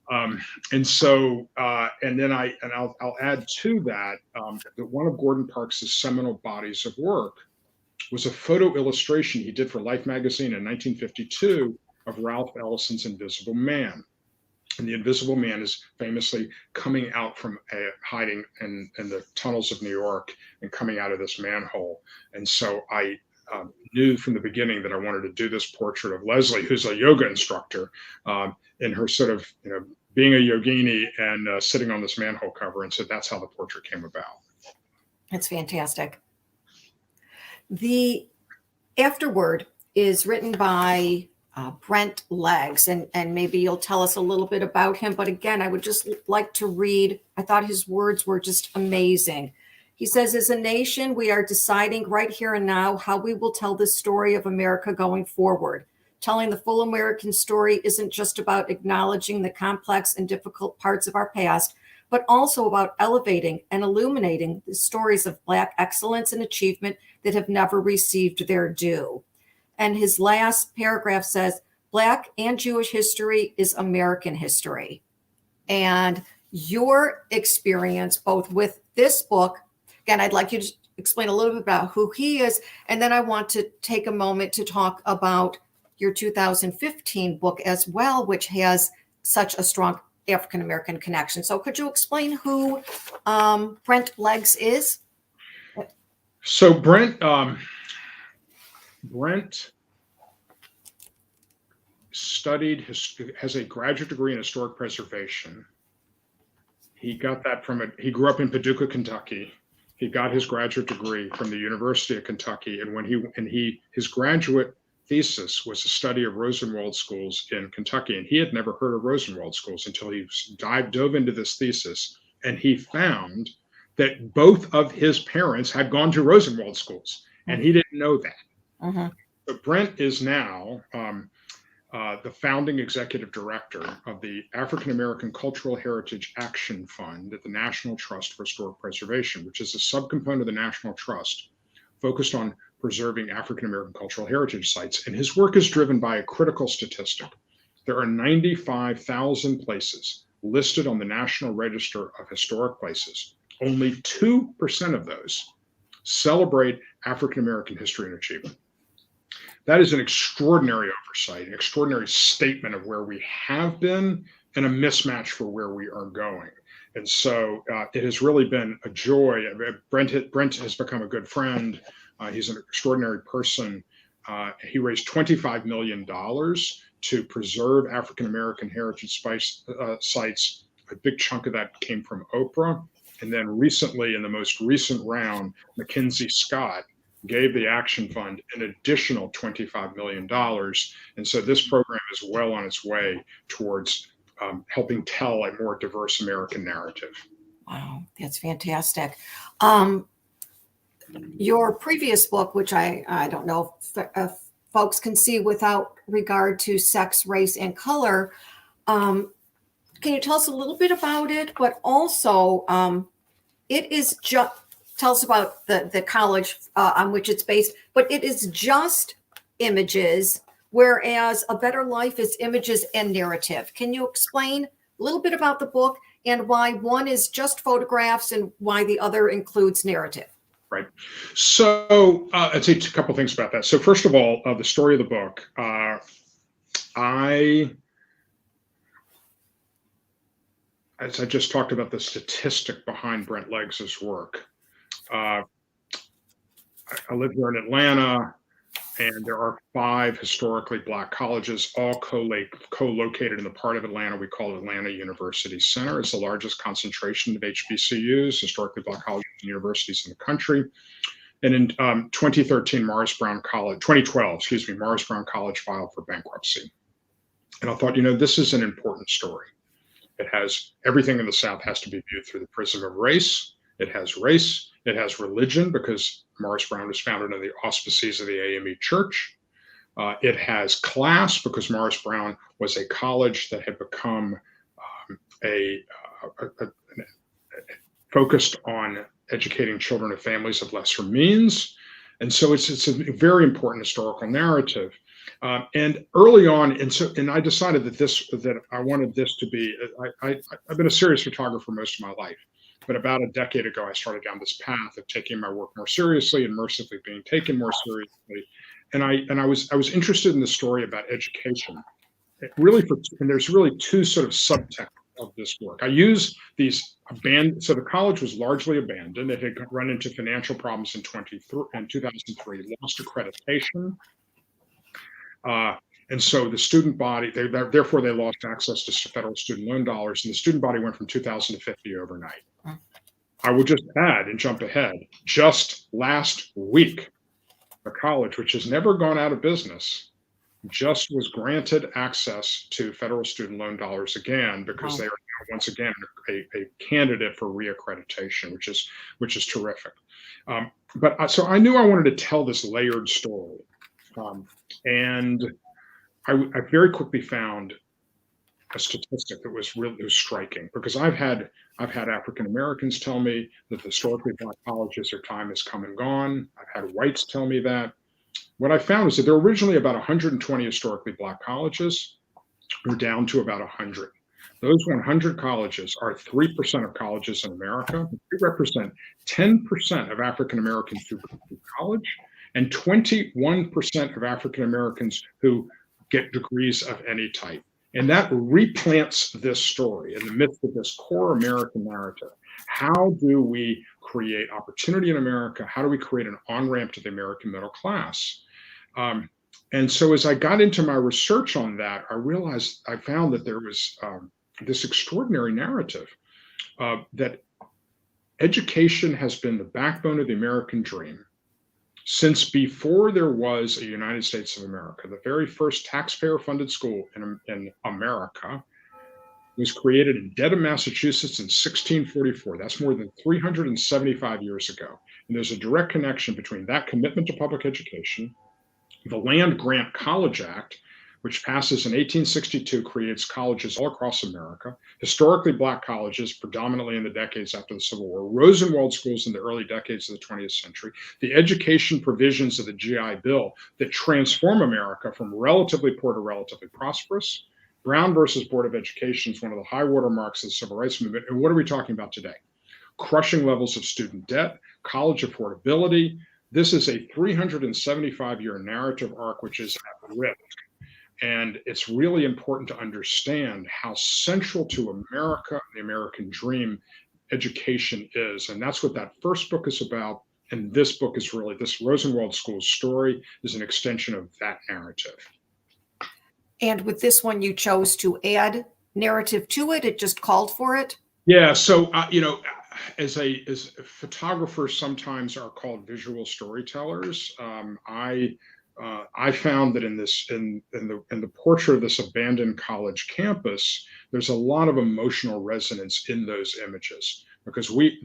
[SPEAKER 2] And then I'll add to that that one of Gordon Parks's seminal bodies of work was a photo illustration he did for Life magazine in 1952 of Ralph Ellison's Invisible Man. And the Invisible Man is famously coming out from hiding in the tunnels of New York and coming out of this manhole. And so I knew from the beginning that I wanted to do this portrait of Leslie, who's a yoga instructor, in her sort of, being a yogini and sitting on this manhole cover. And so that's how the portrait came about.
[SPEAKER 3] That's fantastic. The afterword is written by Brent Leggs, and maybe you'll tell us a little bit about him. But again, I would just like to read, I thought his words were just amazing. He says, as a nation, we are deciding right here and now how we will tell the story of America going forward. Telling the full American story isn't just about acknowledging the complex and difficult parts of our past, but also about elevating and illuminating the stories of Black excellence and achievement that have never received their due. And his last paragraph says, Black and Jewish history is American history. And your experience, both with this book, again, I'd like you to explain a little bit about who he is. And then I want to take a moment to talk about your 2015 book as well, which has such a strong African-American connection. So could you explain who Brent Leggs is?
[SPEAKER 2] So Brent has a graduate degree in historic preservation. He got that he grew up in Paducah, Kentucky. He got his graduate degree from the University of Kentucky. And his graduate thesis was a study of Rosenwald Schools in Kentucky. And he had never heard of Rosenwald Schools until he dove into this thesis. And he found that both of his parents had gone to Rosenwald Schools, and he didn't know that.
[SPEAKER 3] Uh-huh.
[SPEAKER 2] So Brent is now the founding executive director of the African American Cultural Heritage Action Fund at the National Trust for Historic Preservation, which is a subcomponent of the National Trust focused on preserving African American cultural heritage sites. And his work is driven by a critical statistic. There are 95,000 places listed on the National Register of Historic Places. Only 2% of those celebrate African American history and achievement. That is an extraordinary oversight, an extraordinary statement of where we have been and a mismatch for where we are going. And so it has really been a joy. Brent has become a good friend. He's an extraordinary person. He raised $25 million to preserve African American heritage sites. A big chunk of that came from Oprah. And then recently, in the most recent round, Mackenzie Scott gave the Action Fund an additional $25 million. And so this program is well on its way towards helping tell a more diverse American narrative.
[SPEAKER 3] Wow, that's fantastic. Your previous book, which I don't know if folks can see without regard to sex, race, and color, can you tell us a little bit about it? But also, it is just, tell us about the college on which it's based, but it is just images, whereas A Better Life is images and narrative. Can you explain a little bit about the book and why one is just photographs and why the other includes narrative?
[SPEAKER 2] Right. So I'd say a couple things about that. So first of all, the story of the book, as I just talked about the statistic behind Brent Leggs' work, I live here in Atlanta, and there are 5 historically Black colleges, all co-located in the part of Atlanta we call Atlanta University Center. It's the largest concentration of HBCUs, historically Black colleges and universities in the country. And in 2012, Morris Brown College filed for bankruptcy. And I thought, this is an important story. It has everything in the South has to be viewed through the prism of race. It has race. It has religion, because Morris Brown was founded under the auspices of the AME Church. It has class, because Morris Brown was a college that had become a focused on educating children of families of lesser means. And so it's a very important historical narrative. And early on, and I decided that I wanted this to be. I've been a serious photographer most of my life, but about a decade ago, I started down this path of taking my work more seriously and mercifully being taken more seriously. And I was interested in the story about education. And there's really two sort of subtexts of this work. I use these abandoned. So the college was largely abandoned. It had run into financial problems in 2003, lost accreditation. And so the student body, therefore they lost access to federal student loan dollars, and the student body went from 2,000 to 50 overnight. I will just add and jump ahead. Just last week, the college, which has never gone out of business, just was granted access to federal student loan dollars again, because they are now once again a candidate for reaccreditation, which is terrific. So I knew I wanted to tell this layered story. And I very quickly found a statistic that was striking, because I've had African Americans tell me that the historically Black colleges, their time has come and gone. I've had whites tell me that. What I found is that there were originally about 120 historically Black colleges. We're down to about 100. Those 100 colleges are 3% of colleges in America. They represent 10% of African Americans who go to college, and 21% of African Americans who get degrees of any type. And that replants this story in the midst of this core American narrative. How do we create opportunity in America? How do we create an on-ramp to the American middle class? And so as I got into my research on that, I found that there was this extraordinary narrative that education has been the backbone of the American dream since before there was a United States of America. The very first taxpayer-funded school in America was created in Dedham, Massachusetts in 1644. That's more than 375 years ago. And there's a direct connection between that commitment to public education, the Land Grant College Act, which passes in 1862, creates colleges all across America, historically Black colleges, predominantly in the decades after the Civil War, Rosenwald Schools in the early decades of the 20th century, the education provisions of the GI Bill that transform America from relatively poor to relatively prosperous. Brown versus Board of Education is one of the high water marks of the Civil Rights Movement. And what are we talking about today? Crushing levels of student debt, college affordability. This is a 375-year narrative arc, which is at risk. And it's really important to understand how central to America, the American dream, education is. And that's what that first book is about. And this book is really, this Rosenwald Schools story is an extension of that narrative.
[SPEAKER 3] And with this one, you chose to add narrative to it. It just called for it.
[SPEAKER 2] Yeah. So, as photographers sometimes are called visual storytellers, I found that in the portrait of this abandoned college campus, there's a lot of emotional resonance in those images, because we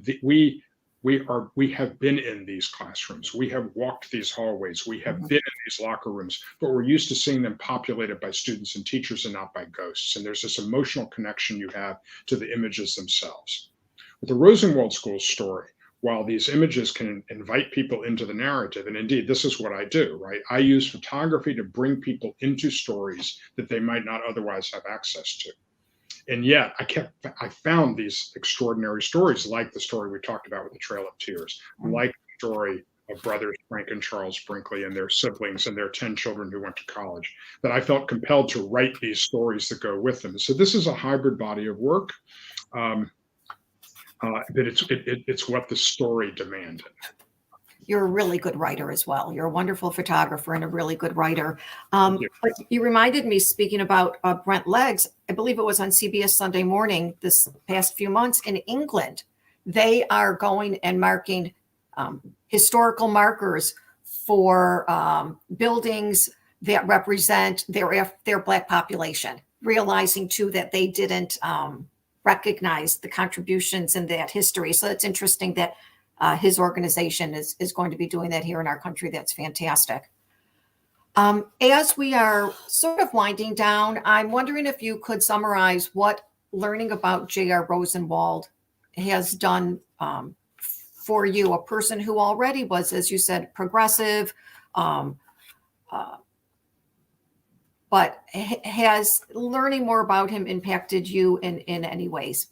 [SPEAKER 2] have been in these classrooms, we have walked these hallways, we have been in these locker rooms, but we're used to seeing them populated by students and teachers and not by ghosts. And there's this emotional connection you have to the images themselves. With the Rosenwald Schools story, while these images can invite people into the narrative, and indeed, this is what I do, right? I use photography to bring people into stories that they might not otherwise have access to. And yet, I found these extraordinary stories, like the story we talked about with the Trail of Tears, like the story of brothers Frank and Charles Brinkley and their siblings and their 10 children who went to college, that I felt compelled to write these stories that go with them. So this is a hybrid body of work. That it's what the story demanded.
[SPEAKER 3] You're a really good writer as well. You're a wonderful photographer and a really good writer. But you reminded me, speaking about Brent Leggs, I believe it was on CBS Sunday Morning this past few months in England. They are going and marking historical markers for buildings that represent their Black population, realizing too that they didn't recognize the contributions in that history. So it's interesting that his organization is going to be doing that here in our country. That's fantastic. As we are sort of winding down, I'm wondering if you could summarize what learning about J.R. Rosenwald has done for you, a person who already was, as you said, progressive, but has learning more about him impacted you in any ways?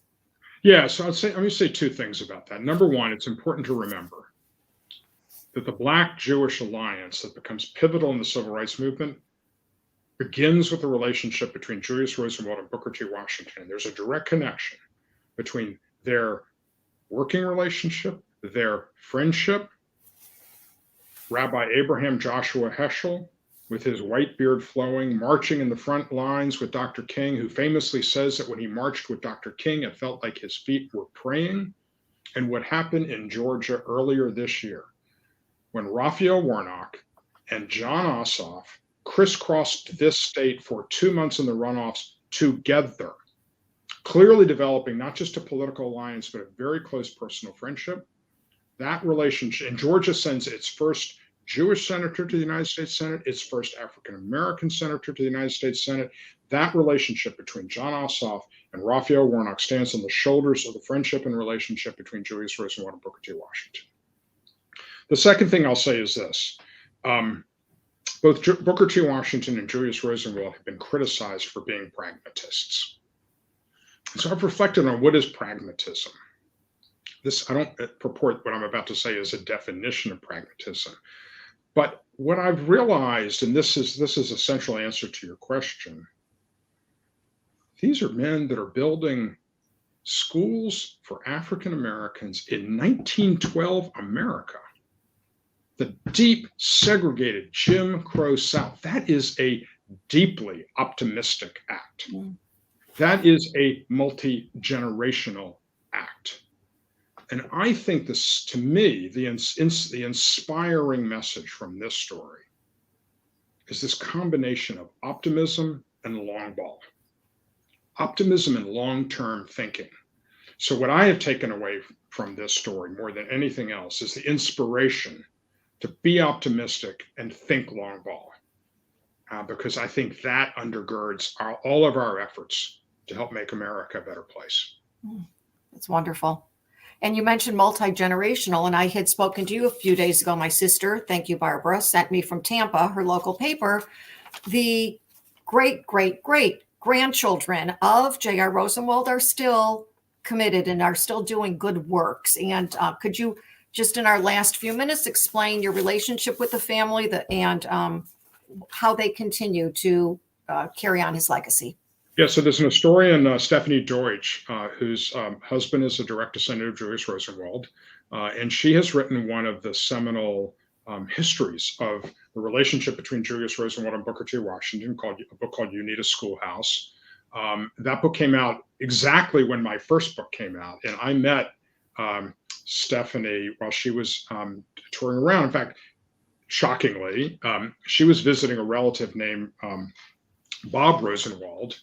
[SPEAKER 2] Yeah, so let me say two things about that. Number one, it's important to remember that the Black-Jewish alliance that becomes pivotal in the civil rights movement begins with the relationship between Julius Rosenwald and Booker T. Washington. There's a direct connection between their working relationship, their friendship. Rabbi Abraham Joshua Heschel, with his white beard flowing, marching in the front lines with Dr. King, who famously says that when he marched with Dr. King, it felt like his feet were praying. And what happened in Georgia earlier this year, when Raphael Warnock and John Ossoff crisscrossed this state for 2 months in the runoffs together, clearly developing not just a political alliance, but a very close personal friendship. That relationship, and Georgia sends its first Jewish senator to the United States Senate, its first African-American senator to the United States Senate. That relationship between John Ossoff and Raphael Warnock stands on the shoulders of the friendship and relationship between Julius Rosenwald and Booker T. Washington. The second thing I'll say is this. Both Booker T. Washington and Julius Rosenwald have been criticized for being pragmatists. So I've reflected on what is pragmatism. I don't purport what I'm about to say is a definition of pragmatism. But what I've realized, and this is a central answer to your question, these are men that are building schools for African Americans in 1912 America. The deep, segregated Jim Crow South. That is a deeply optimistic act. That is a multi-generational act. And I think this, to me, the inspiring message from this story is this combination of optimism and long ball, optimism and long-term thinking. So what I have taken away from this story more than anything else is the inspiration to be optimistic and think long ball, because I think that undergirds all of our efforts to help make America a better place.
[SPEAKER 3] That's wonderful. And you mentioned multi-generational, and I had spoken to you a few days ago. My sister, thank you, Barbara, sent me from Tampa, her local paper, the great-great-great-grandchildren of J.R. Rosenwald are still committed and are still doing good works. And could you, just in our last few minutes, explain your relationship with the family and how they continue to carry on his legacy?
[SPEAKER 2] Yeah, so there's an historian, Stephanie Deutsch, whose husband is a direct descendant of Julius Rosenwald, and she has written one of the seminal histories of the relationship between Julius Rosenwald and Booker T. Washington, a book called You Need a Schoolhouse. That book came out exactly when my first book came out, and I met Stephanie while she was touring around. In fact, shockingly, she was visiting a relative named Bob Rosenwald,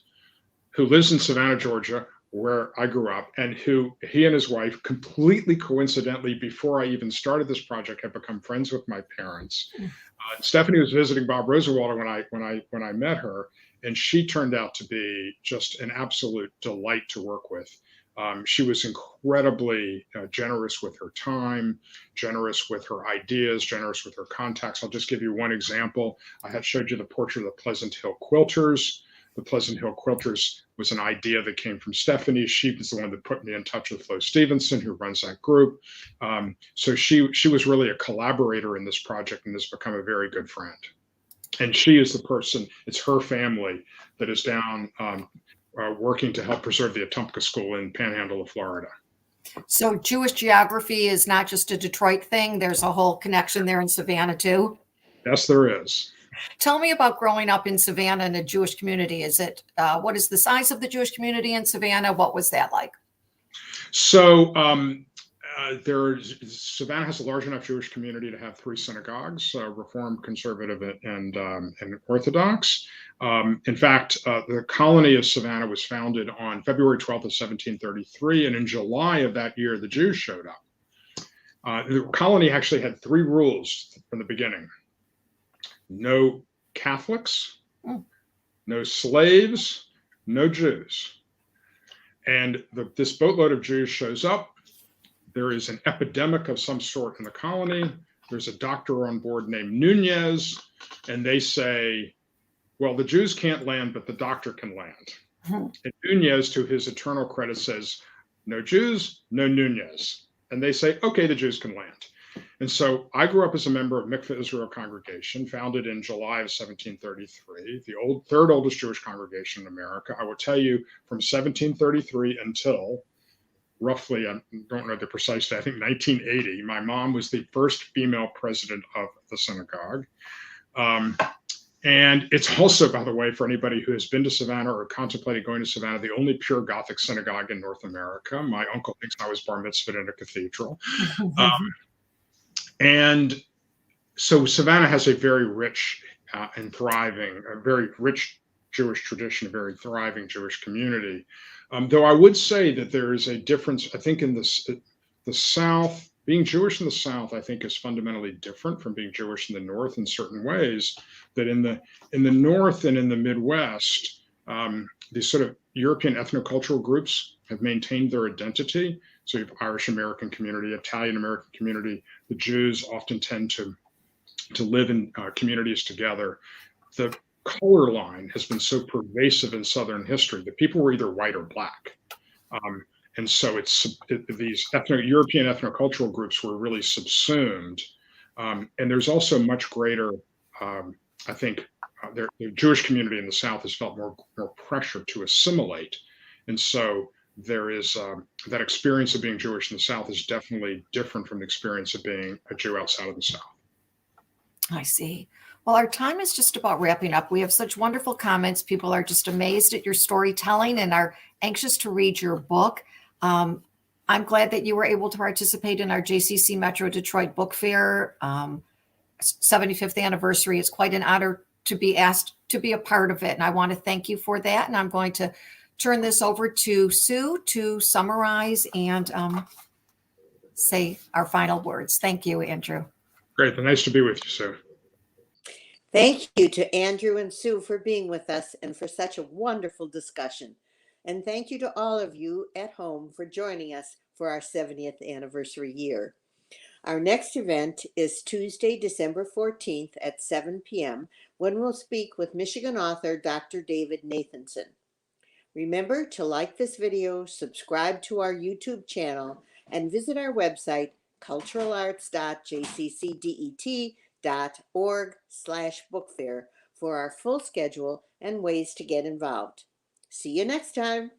[SPEAKER 2] who lives in Savannah, Georgia, where I grew up, and he and his wife, completely coincidentally, before I even started this project, had become friends with my parents. Stephanie was visiting Bob Rosenwald when I met her, and she turned out to be just an absolute delight to work with. She was incredibly generous with her time, generous with her ideas, generous with her contacts. I'll just give you one example. I had showed you the portrait of the Pleasant Hill Quilters. The Pleasant Hill Quilters was an idea that came from Stephanie. She was the one that put me in touch with Flo Stevenson, who runs that group. So she was really a collaborator in this project and has become a very good friend. And she is the person, it's her family that is down working to help preserve the Wetumpka School in Panhandle of Florida.
[SPEAKER 3] So Jewish geography is not just a Detroit thing. There's a whole connection there in Savannah too.
[SPEAKER 2] Yes, there is.
[SPEAKER 3] Tell me about growing up in Savannah in a Jewish community. What is the size of the Jewish community in Savannah? What was that like?
[SPEAKER 2] So Savannah has a large enough Jewish community to have 3 synagogues, Reformed, Conservative, and Orthodox. In fact, the colony of Savannah was founded on February 12th of 1733, and in July of that year, the Jews showed up. The colony actually had 3 rules from the beginning: no Catholics, no slaves, no Jews. And this boatload of Jews shows up. There is an epidemic of some sort in the colony. There's a doctor on board named Nunez, and they say, well, the Jews can't land, but the doctor can land. And Nunez, to his eternal credit, says, no Jews, no Nunez. And they say, okay, the Jews can land. And so I grew up as a member of Mikveh Israel congregation, founded in July of 1733, the third oldest Jewish congregation in America. I will tell you, from 1733 until roughly, I don't know the precise date, I think 1980, my mom was the first female president of the synagogue. And it's also, by the way, for anybody who has been to Savannah or contemplated going to Savannah, the only pure Gothic synagogue in North America. My uncle thinks I was bar mitzvahed in a cathedral. And so Savannah has a very rich and thriving, a very rich Jewish tradition, a very thriving Jewish community. Though I would say that there is a difference, I think, in the South. Being Jewish in the South, I think, is fundamentally different from being Jewish in the North in certain ways. That in the North and in the Midwest, these sort of European ethnocultural groups have maintained their identity. So you have Irish American community, Italian American community. The Jews often tend to live in communities together. The color line has been so pervasive in Southern history that people were either white or black. And so these European ethnocultural groups were really subsumed. And there's also much greater, I think, the Jewish community in the South has felt more pressure to assimilate. And so there is that experience of being Jewish in the South is definitely different from the experience of being a Jew outside of the South.
[SPEAKER 3] I see. Well, our time is just about wrapping up. We have such wonderful comments. People are just amazed at your storytelling and are anxious to read your book. I'm glad that you were able to participate in our JCC Metro Detroit Book Fair 75th anniversary. It's quite an honor to be asked to be a part of it. And I want to thank you for that. And I'm going to turn this over to Sue to summarize and say our final words. Thank you, Andrew.
[SPEAKER 2] Great. Nice to be with you, Sue.
[SPEAKER 1] Thank you to Andrew and Sue for being with us and for such a wonderful discussion. And thank you to all of you at home for joining us for our 70th anniversary year. Our next event is Tuesday, December 14th at 7 p.m. when we'll speak with Michigan author Dr. David Nathanson. Remember to like this video, subscribe to our YouTube channel, and visit our website, culturalarts.jccdet.org/bookfair for our full schedule and ways to get involved. See you next time.